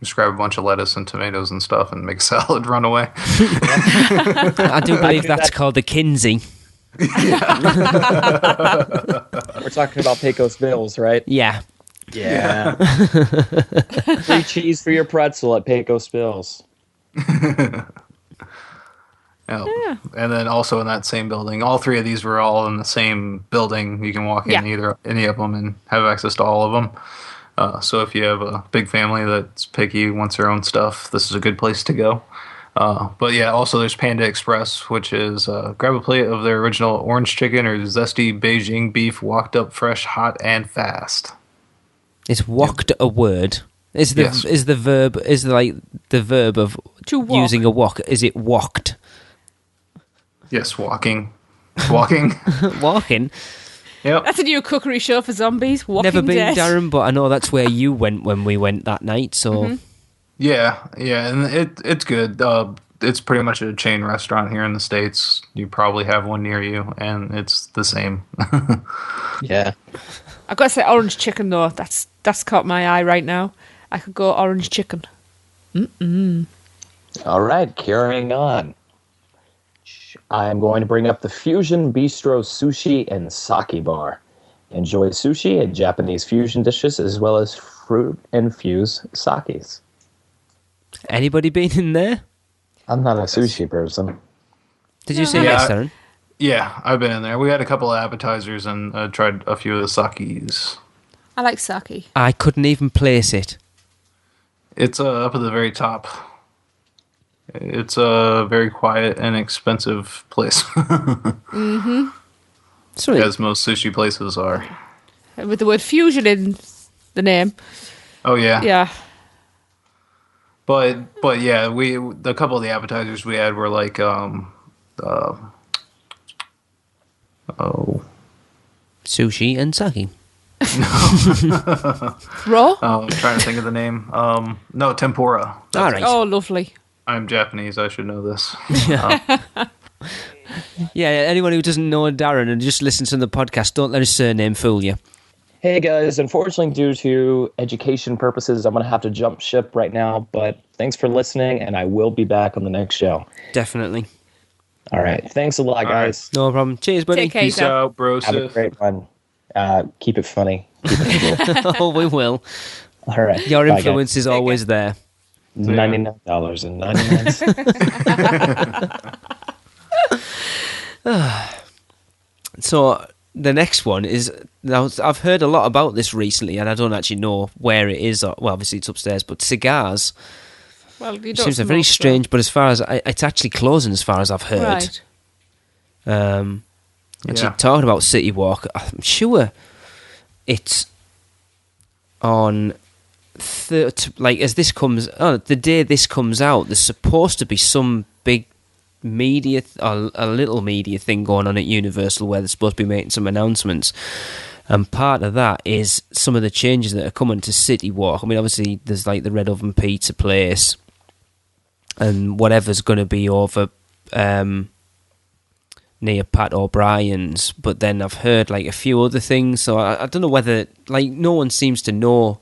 just grab a bunch of lettuce and tomatoes and stuff and make a salad run away. I do believe that's called a Kinsey. We're talking about Pecos Bills, right? Yeah. Yeah. Free cheese for your pretzel at Pecos Bills. Yeah. And then also in that same building, all three of these were all in the same building. You can walk in any of them and have access to all of them. So if you have a big family that's picky, wants their own stuff, this is a good place to go. But yeah, also there's Panda Express, which is grab a plate of their original orange chicken or zesty Beijing beef, walked up fresh, hot, and fast. Is walked a word? Is the Yes. is the verb of To walk. using a wok? Is it walked? Yes, walking. Walking. Walking. Yep. That's a new cookery show for zombies. Walking Never been, Dead. Darren, but I know that's where you went when we went that night. So Yeah, and it's good. It's pretty much a chain restaurant here in the States. You probably have one near you, and it's the same. Yeah. I've got to say orange chicken, though. That's caught my eye right now. I could go orange chicken. All right, carrying on. I'm going to bring up the Fusion Bistro Sushi and Sake Bar. Enjoy sushi and Japanese fusion dishes as well as fruit-infused sakes. anybody been in there? I'm not a sushi person. Did you say Yeah. yes, Darren? Yeah, I've been in there. We had a couple of appetizers and tried a few of the sakis. I like sake. I couldn't even place it. It's up at the very top. It's a very quiet and expensive place, Sorry. as most sushi places are. With the word fusion in the name. Oh yeah, Yeah. But yeah, a couple of the appetizers we had were like Sushi and sake. Raw? I'm trying to think of the name. No, tempura. All right. Oh, lovely. I'm Japanese. I should know this. Yeah, anyone who doesn't know Darren and just listens to the podcast, don't let his surname fool you. Hey guys, unfortunately, due to education purposes, I'm going to have to jump ship right now, but thanks for listening, and I will be back on the next show. Definitely. All right. Thanks a lot, guys. No problem. Cheers, buddy. Take care, Peace out, bro. Have a great one. Keep it funny. Keep it cool. Oh, we will. All right. Your Bye, influence guys. is always there. $99.99. So the next one is, now I've heard a lot about this recently, and I don't actually know where it is. Well, obviously it's upstairs, but cigars. Well, you It don't seems a smoke, very so- strange, but as far as it's actually closing, as far as I've heard. Right. And she Yeah. talked about Citywalk. I'm sure it's on as this comes, the day this comes out, there's supposed to be some big media or a little media thing going on at Universal where they're supposed to be making some announcements. And part of that is some of the changes that are coming to Citywalk. I mean, obviously, there's like the Red Oven Pizza place and whatever's going to be over near Pat O'Brien's. But then I've heard like a few other things. So I don't know whether, like, no one seems to know.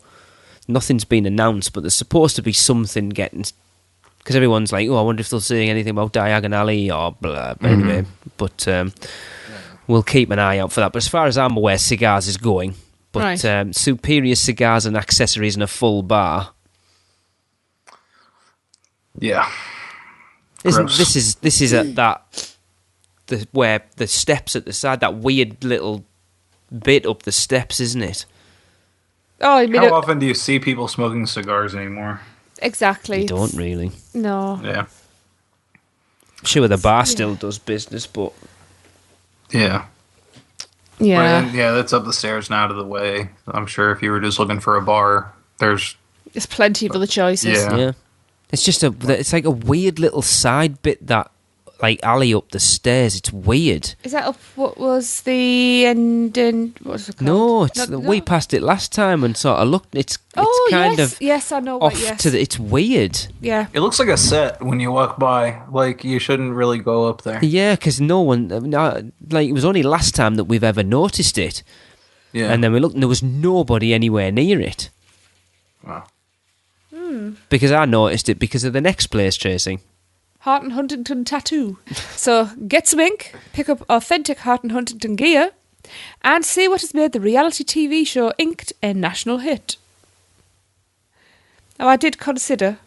Nothing's been announced, but there's supposed to be something getting... Because everyone's like, oh, I wonder if they'll say anything about Diagon Alley or blah. But anyway, we'll keep an eye out for that. But as far as I'm aware, cigars is going. But Right. Superior Cigars and Accessories and a full bar. Yeah. Isn't Gross. this is at that where the steps at the side, that weird little bit up the steps, isn't it? Oh, I mean, How often do you see people smoking cigars anymore? exactly. You don't really. No. Yeah. I'm sure the bar still does business, but Yeah. Yeah. But, yeah, that's up the stairs and out of the way. I'm sure if you were just looking for a bar, there's... There's plenty of other choices. Yeah. it's just it's like a weird little side bit, that like alley up the stairs. It's weird. Is that up what was the end in... What was it called? No, it's we passed it last time and sort of looked. It's kind yes. of Yes, I know off what, yes. to the. It's weird. Yeah. It looks like a set when you walk by. Like, you shouldn't really go up there. Yeah, because no one, like, it was only last time that we've ever noticed it. Yeah. And then we looked and there was nobody anywhere near it. Wow. Because I noticed it because of the next place, Tracy. Hart and Huntington tattoo. So get some ink, pick up authentic Hart and Huntington gear, and see what has made the reality TV show Inked a national hit. Now, I did consider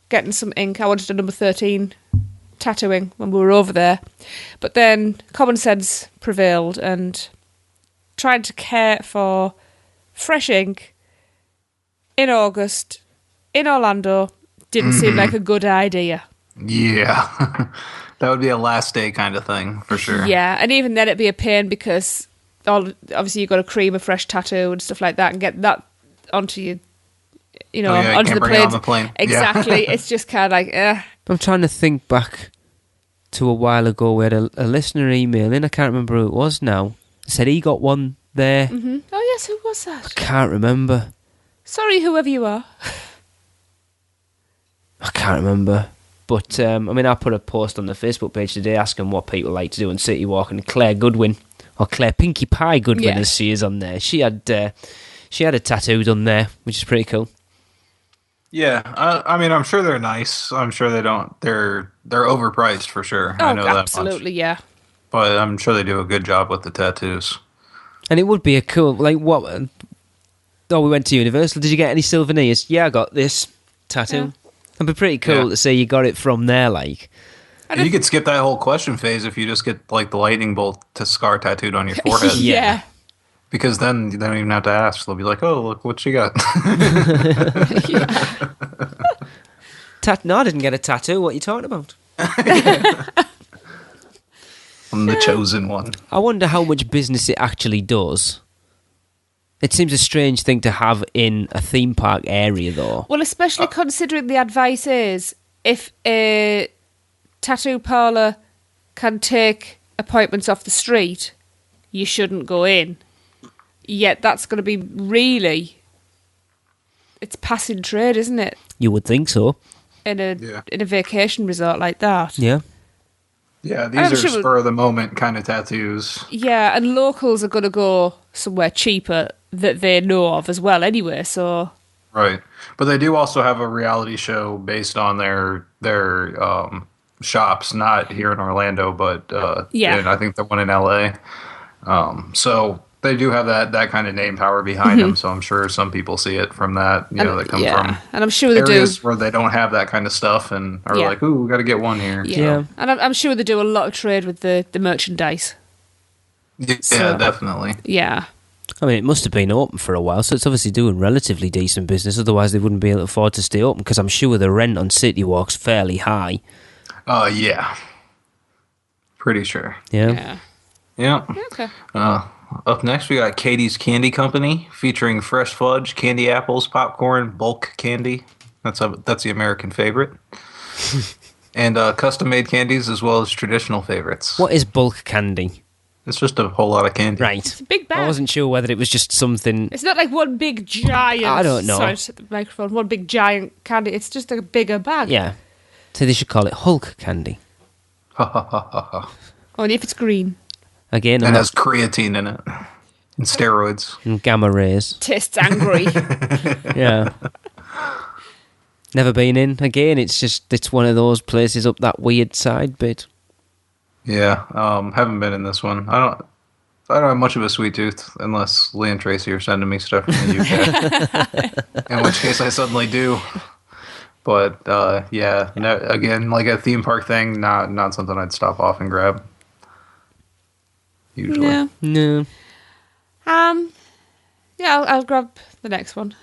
getting some ink. I wanted a number 13 tattooing when we were over there. But then common sense prevailed, and trying to care for fresh ink in August in Orlando didn't seem like a good idea. Yeah. That would be a last day kind of thing, for sure. Yeah, and even then it'd be a pain because obviously you've got to cream a fresh tattoo and stuff like that and get that onto you, you onto can't the bring it plane. on the plane. Yeah. Exactly. It's just kind of like, I'm trying to think back to a while ago. We had a listener email in. I can't remember who it was now. Said he got one there. Mm-hmm. Oh yes, who was that? Can't remember. Sorry, whoever you are. I can't remember. But, I mean, I put a post on the Facebook page today asking what people like to do on Citywalk, and Claire Goodwin, or Claire Pinkie Pie Goodwin, Yeah. as she is on there. She had a tattoo done there, which is pretty cool. Yeah, I mean, I'm sure they're nice. I'm sure they don't. They're overpriced for sure. I know absolutely, that much. yeah. But I'm sure they do a good job with the tattoos. And it would be a cool, like, what... Oh, we went to Universal. Did you get any souvenirs? Yeah, I got this tattoo. Yeah. It'd be pretty cool to say you got it from there, like... And you could skip that whole question phase if you just get like the lightning bolt scar tattooed on your forehead. Yeah. Because then you don't even have to ask. They'll be like, "Oh, look what you got." No, I didn't get a tattoo. What are you talking about? I'm the chosen one. I wonder how much business it actually does. It seems a strange thing to have in a theme park area, though. Well, especially considering the advice is if a tattoo parlour can take appointments off the street, you shouldn't go in. Yet that's going to be really... It's passing trade, isn't it? You would think so. In a vacation resort like that. Yeah. Yeah, these are spur of the moment kind of tattoos. Yeah, and locals are going to go somewhere cheaper that they know of as well anyway, so... Right. But they do also have a reality show based on their shops, not here in Orlando, but and I think the one in LA. So they do have that kind of name power behind them, so I'm sure some people see it from that, that come from and I'm sure they areas where they don't have that kind of stuff and are like, ooh, we got to get one here. Yeah. And I'm sure they do a lot of trade with the merchandise. Yeah, so, definitely. Yeah. I mean, it must have been open for a while, so it's obviously doing relatively decent business. Otherwise, they wouldn't be able to afford to stay open, because I'm sure the rent on Citywalk's fairly high. Yeah. Pretty sure. Yeah. Okay. Up next, we got Katie's Candy Company, featuring fresh fudge, candy apples, popcorn, bulk candy. That's the American favorite. And custom-made candies, as well as traditional favorites. What is bulk candy? It's just a whole lot of candy. Right. It's a big bag. I wasn't sure whether it was just something... It's not like one big giant... I don't know. Sorry, the microphone. One big giant candy. It's just a bigger bag. Yeah. So they should call it Hulk candy. Only if it's green. Again, and has creatine in it. And steroids. And gamma rays. Tastes angry. Yeah. Never been in. Again, it's one of those places up that weird side bit. Yeah, haven't been in this one. I don't have much of a sweet tooth unless Lee and Tracy are sending me stuff from the UK. In which case I suddenly do. But again, like a theme park thing, not something I'd stop off and grab. Usually. No. I'll grab the next one.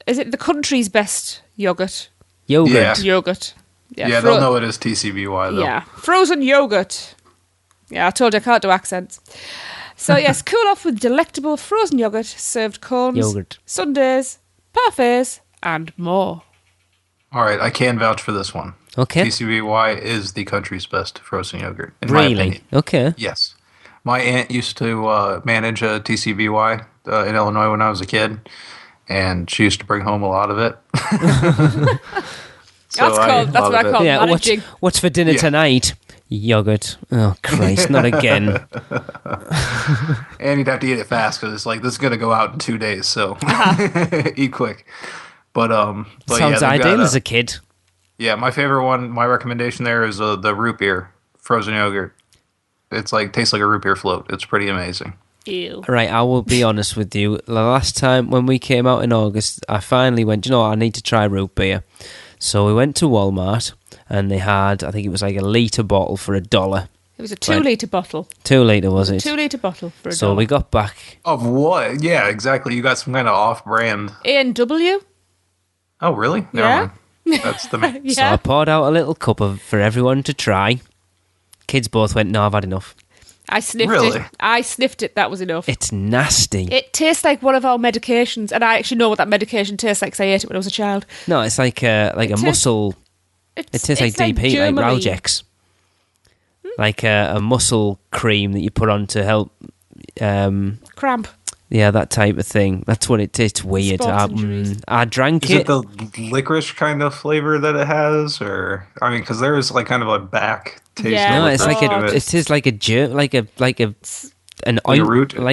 Is it the country's best yogurt? Yogurt. Yeah, they'll know it as TCBY, though. Yeah, frozen yogurt. Yeah, I told you I can't do accents. So, yes, cool off with delectable frozen yogurt, served cones, sundaes, parfaits, and more. All right, I can vouch for this one. Okay. TCBY is the country's best frozen yogurt, in my opinion. Okay. Yes. My aunt used to manage a TCBY in Illinois when I was a kid, and she used to bring home a lot of it. That's what I call managing. What's for dinner tonight? Yogurt. Oh, Christ, not again. And you'd have to eat it fast, because it's like, this is going to go out in 2 days, so eat quick. But sounds ideal as a kid. Yeah, my favorite one, my recommendation there is the root beer frozen yogurt. It's like, tastes like a root beer float. It's pretty amazing. Ew. Right, I will be honest with you. The last time when we came out in August, I finally went, I need to try root beer. So we went to Walmart, and they had, I think it was like a litre bottle for $1. It was a 2-litre bottle. 2 litre, was it? 2-litre bottle for $1. So we got back... Of what? Yeah, exactly. You got some kind of off-brand... A&W? Oh, really? Yeah. Never mind. That's the... Yeah. So I poured out a little cup for everyone to try. Kids both went, no, I've had enough. I sniffed it. I sniffed it. That was enough. It's nasty. It tastes like one of our medications, and I actually know what that medication tastes like because I ate it when I was a child. No, it's like a muscle... It tastes like DP, like Ralgex. Like a muscle cream that you put on to help... Cramp. Yeah, that type of thing. That's what it tastes weird. I drank it. Is it the licorice kind of flavor that it has? Or, I mean, because there is like kind of a back taste. Yeah. No, it's like it tastes like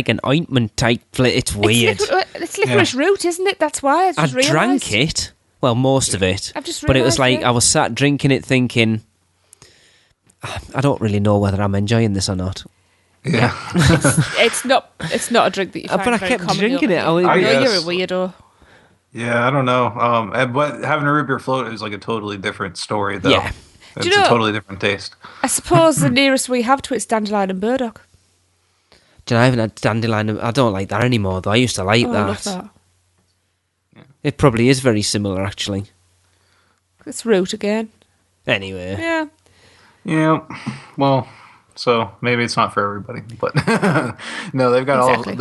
an ointment type. It's weird. It's licorice root, isn't it? That's why I drank it. Well, most of it. I've just but it was like I was sat drinking it, thinking, I don't really know whether I'm enjoying this or not. Yeah, it's not a drink that you find but I very kept commonly drinking it. I know you're a weirdo. Yeah, I don't know. But having a root beer float is like a totally different story, though. Yeah, it's a totally different taste. I suppose the nearest we have to it's dandelion and burdock. I haven't had dandelion. I don't like that anymore, though. I used to like that. I love that. It probably is very similar, actually. It's root again. Anyway. Yeah. Yeah. Well, so maybe it's not for everybody, but no, they've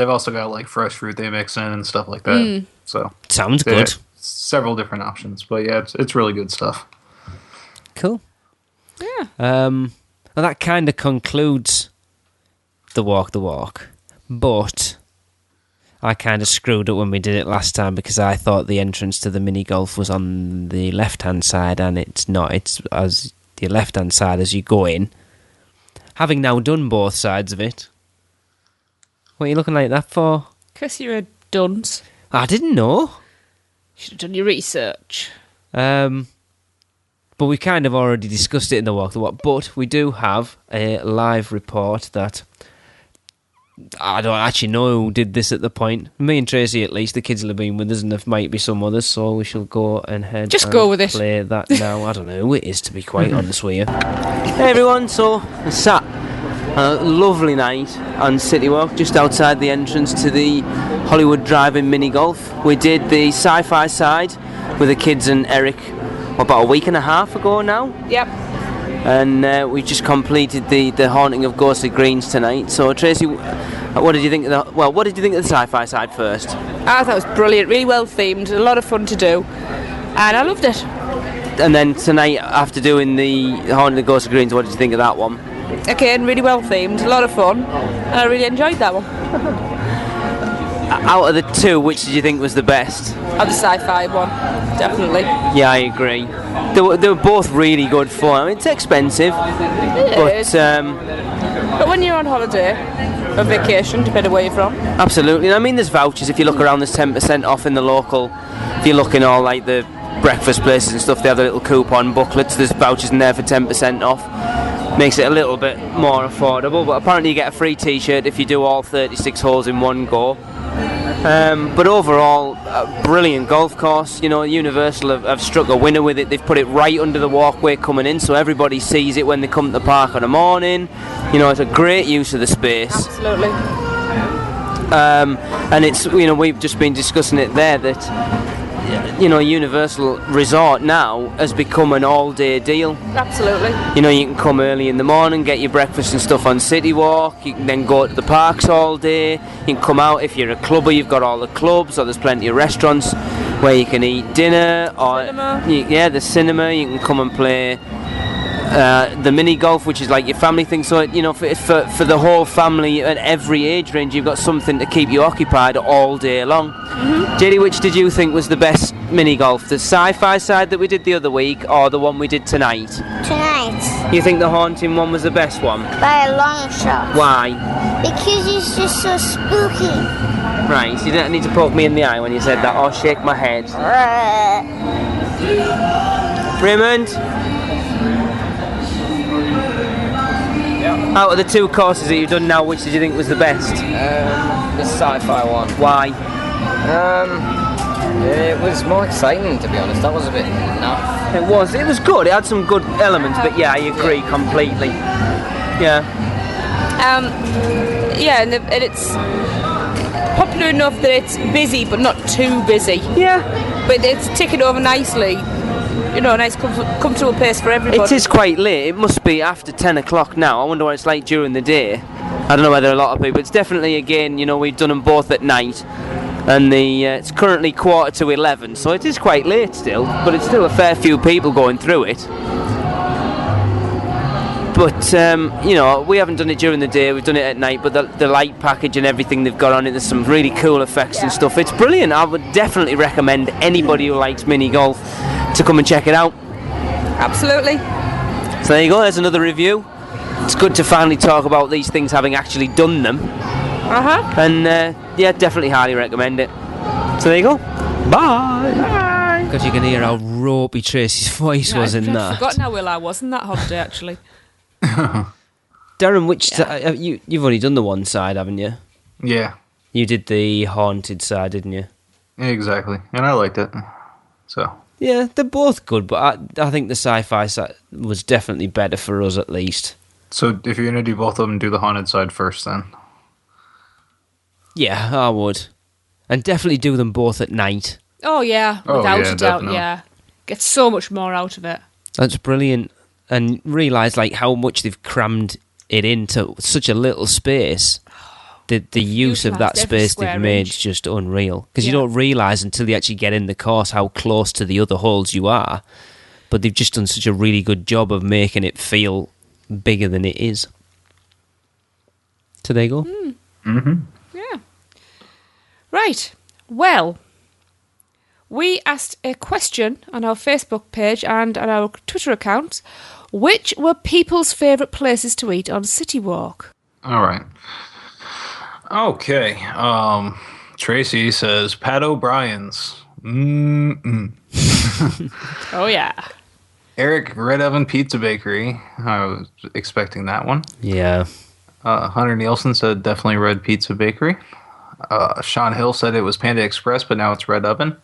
also got like fresh fruit they mix in and stuff like that. So sounds good. Several different options, but yeah, it's really good stuff. Cool. Yeah. Well, that kind of concludes the walk, but I kind of screwed up when we did it last time because I thought the entrance to the mini golf was on the left-hand side, and it's not. It's as your left-hand side as you go in. Having now done both sides of it, what are you looking like that for? Because you're a dunce. I didn't know. Should have done your research. But we kind of already discussed it in the Walk the Walk. But we do have a live report that I don't actually know who did this at the point. Me and Tracy, at least. The kids will have been with us, and there might be some others, so we shall go ahead Just and go with it. play that now. I don't know who it is, to be quite honest with you. Hey everyone, so I sat a lovely night on Citywalk, just outside the entrance to the Hollywood Drive-In Mini Golf. We did the sci-fi side with the kids and Eric about a week and a half ago now. Yep. And we just completed the Haunting of Ghostly Greens tonight. So Tracy, what did you think of the sci-fi side first? I thought it was brilliant, really well themed, a lot of fun to do, and I loved it. And then tonight, after doing the Haunting of Ghostly Greens, what did you think of that one? Again, really well themed, a lot of fun, and I really enjoyed that one. Out of the two, which did you think was the best? The sci-fi one, definitely. Yeah, I agree. They were both really good fun. I mean, it's expensive, but when you're on holiday or vacation, depending where you're from. Absolutely. I mean, there's vouchers. If you look around, there's 10% off in the local. If you're looking all like the breakfast places and stuff, they have the little coupon booklets. There's vouchers in there for 10% off. Makes it a little bit more affordable, but apparently you get a free t-shirt if you do all 36 holes in one go. But overall, a brilliant golf course. You know, Universal have struck a winner with it. They've put it right under the walkway coming in, so everybody sees it when they come to the park in the morning. You know, it's a great use of the space. Absolutely. And it's, you know, we've just been discussing it there that, you know, Universal Resort now has become an all-day deal. Absolutely. You know, you can come early in the morning, get your breakfast and stuff on Citywalk. You can then go to the parks all day. You can come out if you're a clubber. You've got all the clubs, or there's plenty of restaurants where you can eat dinner. Or cinema. The cinema. You can come and play the mini golf, which is like your family thing. So, you know, for the whole family at every age range, you've got something to keep you occupied all day long. Mm-hmm. JD, which did you think was the best mini golf? The sci-fi side that we did the other week, or the one we did tonight? Tonight. You think the haunting one was the best one? By a long shot. Why? Because it's just so spooky. Right, so you didn't need to poke me in the eye when you said that, or shake my head. Raymond? Out of the two courses that you've done now, which did you think was the best? The sci-fi one. Why? It was more exciting, to be honest. That was a bit naff. It was good. It had some good elements, but yeah, I agree completely. Yeah. And it's popular enough that it's busy, but not too busy. Yeah. But it's ticking over nicely. You know, a nice comfortable pace for everybody. It is quite late. It must be after 10 o'clock now. I wonder what it's like during the day. I don't know whether a lot of people... It's definitely, again, you know, we've done them both at night. And it's currently 11:15, so it is quite late still. But it's still a fair few people going through it. But, you know, we haven't done it during the day. We've done it at night. But the light package and everything they've got on it, there's some really cool effects and stuff. It's brilliant. I would definitely recommend anybody who likes mini golf to come and check it out. Absolutely. So there you go, there's another review. It's good to finally talk about these things having actually done them. And yeah, definitely highly recommend it. So there you go. Bye. Bye. God, you can hear how ropey Tracy's voice was in that. I've forgotten how well I was in that holiday, actually. Darren, you've only done the one side, haven't you? Yeah. You did the haunted side, didn't you? Exactly, and I liked it. So. Yeah, they're both good, but I think the sci-fi side was definitely better for us, at least. So if you're going to do both of them, do the haunted side first, then. Yeah, I would. And definitely do them both at night. Oh, yeah, without a doubt, definitely. yeah. Get so much more out of it. That's brilliant. And realise, like, how much they've crammed it into such a little space. The use of that space they've made is just unreal. Because you don't realise until you actually get in the course how close to the other holes you are. But they've just done such a really good job of making it feel bigger than it is. So there you go. Mm-hmm. Yeah. Right. Well, we asked a question on our Facebook page and on our Twitter account. Which were people's favourite places to eat on Citywalk? All right. Okay. Tracy says Pat O'Brien's. Oh, yeah. Eric, Red Oven Pizza Bakery. I was expecting that one. Yeah. Hunter Nielsen said definitely Red Pizza Bakery. Sean Hill said it was Panda Express, but now it's Red Oven.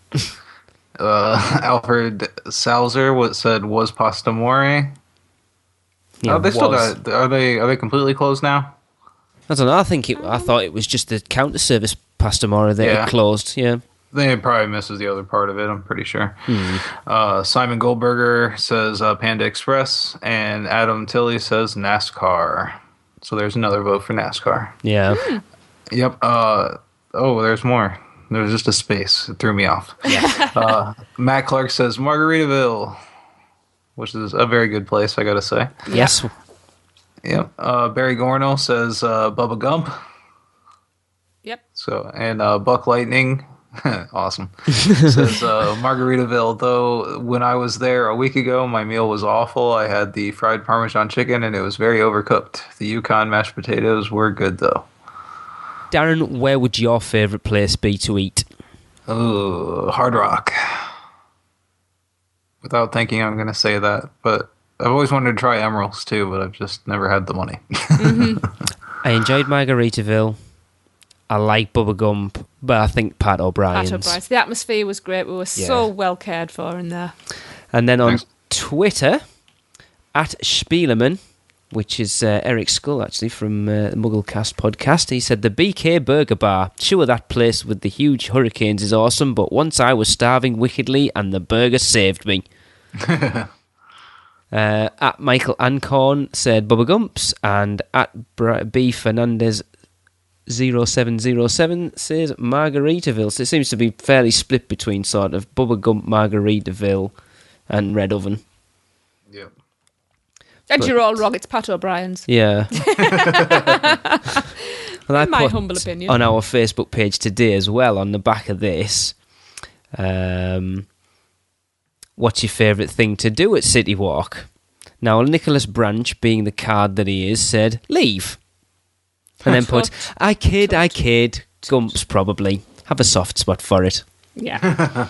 Alfred Salzer said was Pasta More. Yeah, they still got. Are they completely closed now? I don't know. I thought it was just the counter service pasta more that it closed. Yeah. They probably misses the other part of it, I'm pretty sure. Simon Goldberger says Panda Express, and Adam Tilley says NASCAR. So there's another vote for NASCAR. Yeah. Yep. There's more. There's just a space. It threw me off. Yeah. Matt Clark says Margaritaville, which is a very good place, I gotta say. Yes. Yep. Barry Gorno says Bubba Gump. Yep. So and Buck Lightning. Awesome. Says Margaritaville, though when I was there a week ago, my meal was awful. I had the fried Parmesan chicken and it was very overcooked. The Yukon mashed potatoes were good, though. Darren, where would your favourite place be to eat? Oh, Hard Rock. Without thinking, I'm going to say that. But I've always wanted to try Emerald's, too, but I've just never had the money. I enjoyed Margaritaville. I like Bubba Gump, but I think Pat O'Brien's. Pat O'Brien's. The atmosphere was great. We were so well cared for in there. And then on Twitter, at Spieleman, which is Eric Skull, actually, from the Mugglecast podcast, he said, the BK Burger Bar. Sure, that place with the huge hurricanes is awesome, but once I was starving wickedly and the burger saved me. At Michael Ancorn said Bubba Gumps, and at B Fernandez 0707 says Margaritaville. So it seems to be fairly split between sort of Bubba Gump, Margaritaville, and Red Oven. Yep. And you're all wrong. It's Pat O'Brien's. Yeah. Well, in my humble opinion. On our Facebook page today as well, on the back of this, what's your favourite thing to do at Citywalk? Now, Nicholas Branch, being the card that he is, said, leave. And then put, I kid, Gumps probably. Have a soft spot for it. Yeah.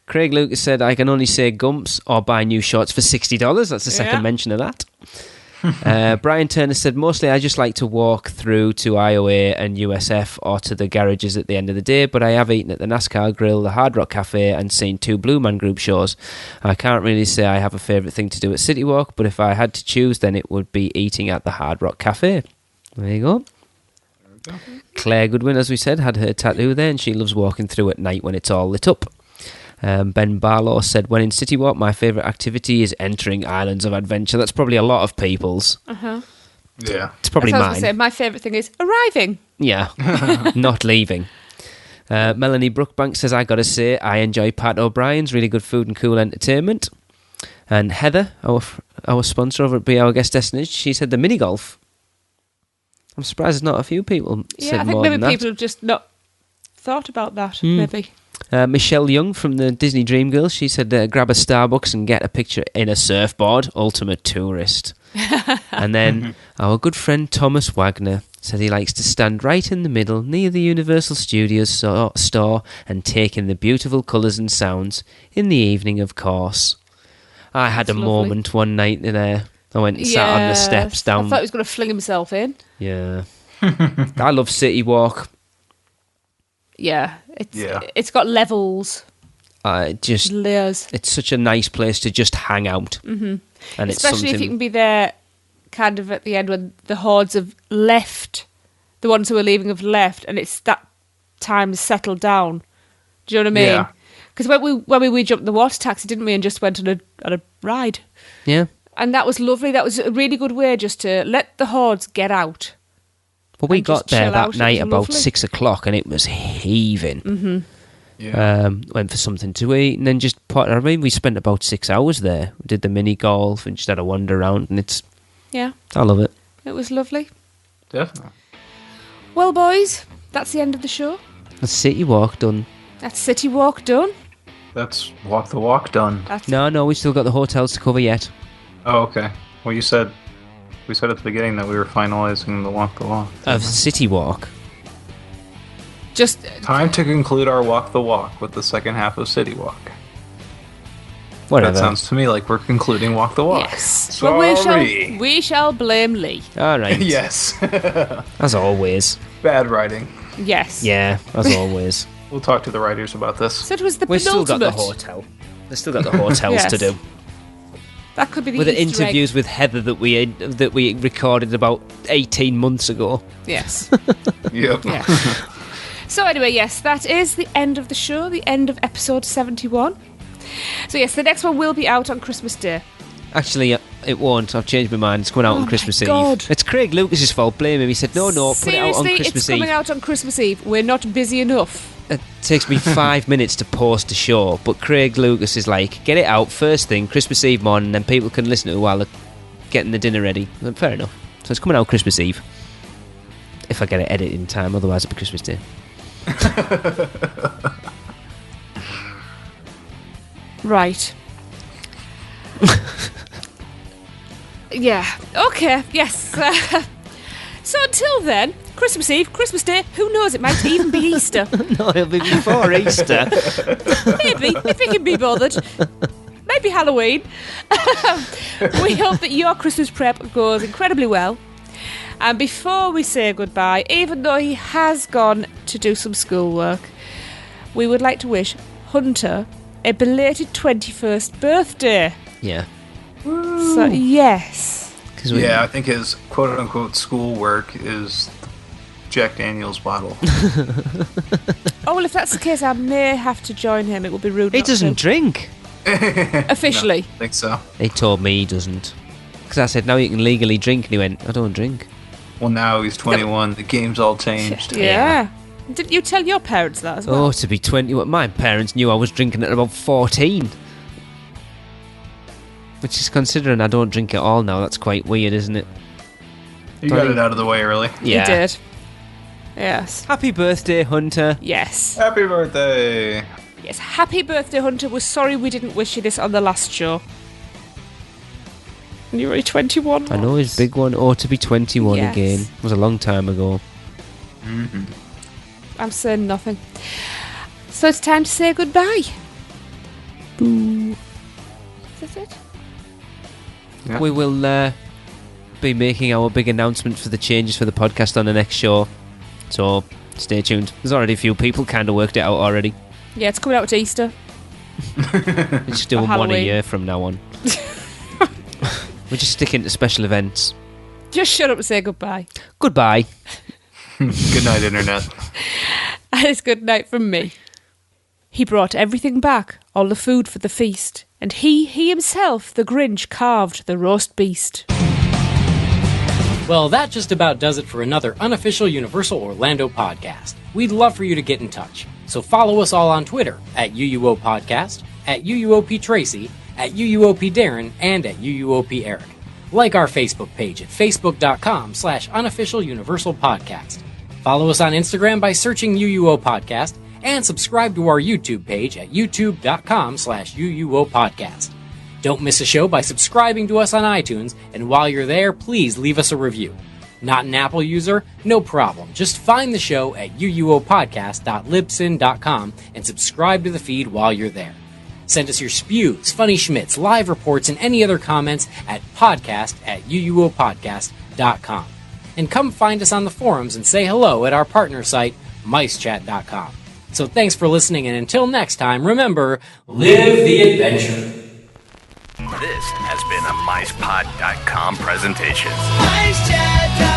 Craig Lucas said, I can only say Gumps or buy new shorts for $60. That's the second mention of that. Brian Turner said, mostly I just like to walk through to IOA and USF or to the garages at the end of the day, but I have eaten at the NASCAR Grill, the Hard Rock Cafe, and seen 2 Blue Man Group shows. I can't really say I have a favourite thing to do at Citywalk, but if I had to choose, then it would be eating at the Hard Rock Cafe. There you go. Claire Goodwin, as we said, had her tattoo there, and she loves walking through at night when it's all lit up. Ben Barlow said, when in Citywalk, my favourite activity is entering Islands of Adventure. That's probably a lot of people's. Yeah. It's probably mine. I was going to say, my favourite thing is arriving. Yeah, not leaving. Melanie Brookbank says, I got to say, I enjoy Pat O'Brien's, really good food and cool entertainment. And Heather, our sponsor over at Be Our Guest Destination, she said the mini golf. I'm surprised there's not a few people said I think more maybe than that. people have just not thought about that, maybe. Michelle Young from the Disney Dream Girls, she said grab a Starbucks and get a picture in a surfboard, ultimate tourist. And then our good friend Thomas Wagner said he likes to stand right in the middle near the Universal Studios store and take in the beautiful colours and sounds in the evening, of course. I had a moment one night there. I went and sat on the steps down. I thought he was going to fling himself in. Yeah. I love Citywalk. Yeah, it's got levels. Layers. It's such a nice place to just hang out. Mm-hmm. And especially if you can be there kind of at the end when the hordes have left, the ones who are leaving have left, and it's that time to settle down. Do you know what I mean? Yeah. Because when we jumped the water taxi, didn't we, and just went on a ride. Yeah. And that was lovely. That was a really good way just to let the hordes get out. Well, we got there that night about lovely. 6 o'clock, and it was heaving. Mm-hmm. Yeah. Went for something to eat, and then we spent about 6 hours there. We did the mini golf and just had a wander around, and I love it. It was lovely. Definitely. Well, boys, that's the end of the show. The Citywalk done. That's Citywalk done. That's Walk the Walk done. No, we still got the hotels to cover yet. Oh, okay. Well, we said at the beginning that we were finalizing the Walk the Walk. Of Citywalk. Just time to conclude our Walk the Walk with the second half of Citywalk. Whatever. That sounds to me like we're concluding Walk the Walk. Yes. Sorry. Well, we shall blame Lee. All right. Yes. As always. Bad writing. Yes. Yeah, as always. We'll talk to the writers about this. So it was the We've still got the penultimate. hotel. We've still got the hotels to do. That could be the With the Easter egg. interviews with Heather that we recorded about 18 months ago. Yes. Yep. Yeah. So anyway, yes, that is the end of the show, the end of episode 71. So yes, the next one will be out on Christmas Day. Actually, it won't. I've changed my mind. It's coming out on Christmas God. Eve. It's Craig Lucas's fault. Blame him. He said, no, put it out on Christmas it's coming Eve. out on Christmas Eve. We're not busy enough. It takes me 5 minutes to post a show, but Craig Lucas is like, get it out first thing, Christmas Eve morning, and then people can listen to it while they're getting the dinner ready. Fair enough. So it's coming out Christmas Eve. If I get it edited in time, otherwise it'll be Christmas Day. Right. Yeah. Okay. Yes. So until then, Christmas Eve, Christmas Day, who knows, it might even be Easter. No, it'll be before Easter. Maybe, if we can be bothered. Maybe Halloween. We hope that your Christmas prep goes incredibly well. And before we say goodbye, even though he has gone to do some schoolwork, we would like to wish Hunter a belated 21st birthday. Yeah. So, yes. Yeah, I think his quote-unquote schoolwork is Jack Daniel's bottle. Oh, well, if that's the case, I may have to join him. It would be rude. He not to. doesn't drink. Officially. No, I think so. He told me he doesn't. Because I said, now you can legally drink. And he went, I don't drink. Well, now he's 21. The game's all changed. Yeah. Didn't you tell your parents that as well? Oh, to be 21. My parents knew I was drinking at about 14. Which is considering I don't drink at all now. That's quite weird, isn't it? You got it out of the way early. Yeah. You did. Yes. Happy birthday, Hunter. Yes. Happy birthday. Yes. Happy birthday, Hunter. We're sorry we didn't wish you this on the last show. And you're only 21. I know his big one. Oh, to be 21 Yes. again. It was a long time ago. Mm-hmm. I'm saying nothing. So it's time to say goodbye. Boo. Is that it? Yeah. We will be making our big announcement for the changes for the podcast on the next show. So stay tuned. There's already a few people kind of worked it out already. Yeah, it's coming out to Easter. We're just doing one a Halloween. year from now on. We're just sticking to special events. Just shut up and say goodbye. Goodbye. Good night, Internet. And it's good night from me. He brought everything back, all the food for the feast, and he himself, the Grinch, carved the roast beast. Well, that just about does it for another unofficial Universal Orlando podcast. We'd love for you to get in touch. So follow us all on Twitter at UUO Podcast, at UUOP Tracy, at UUOP Darren, and at UUOP Eric. Like our Facebook page at facebook.com/unofficial Universal Podcast. Follow us on Instagram by searching UUO Podcast, and subscribe to our YouTube page at youtube.com/UUO Podcast. Don't miss a show by subscribing to us on iTunes, and while you're there, please leave us a review. Not an Apple user? No problem. Just find the show at uuopodcast.libsyn.com and subscribe to the feed while you're there. Send us your spews, funny schmits, live reports, and any other comments at podcast@uuopodcast.com. And come find us on the forums and say hello at our partner site, micechat.com. So thanks for listening, and until next time, remember, live the adventure. This has been a MicePod.com presentation. MiceChat.com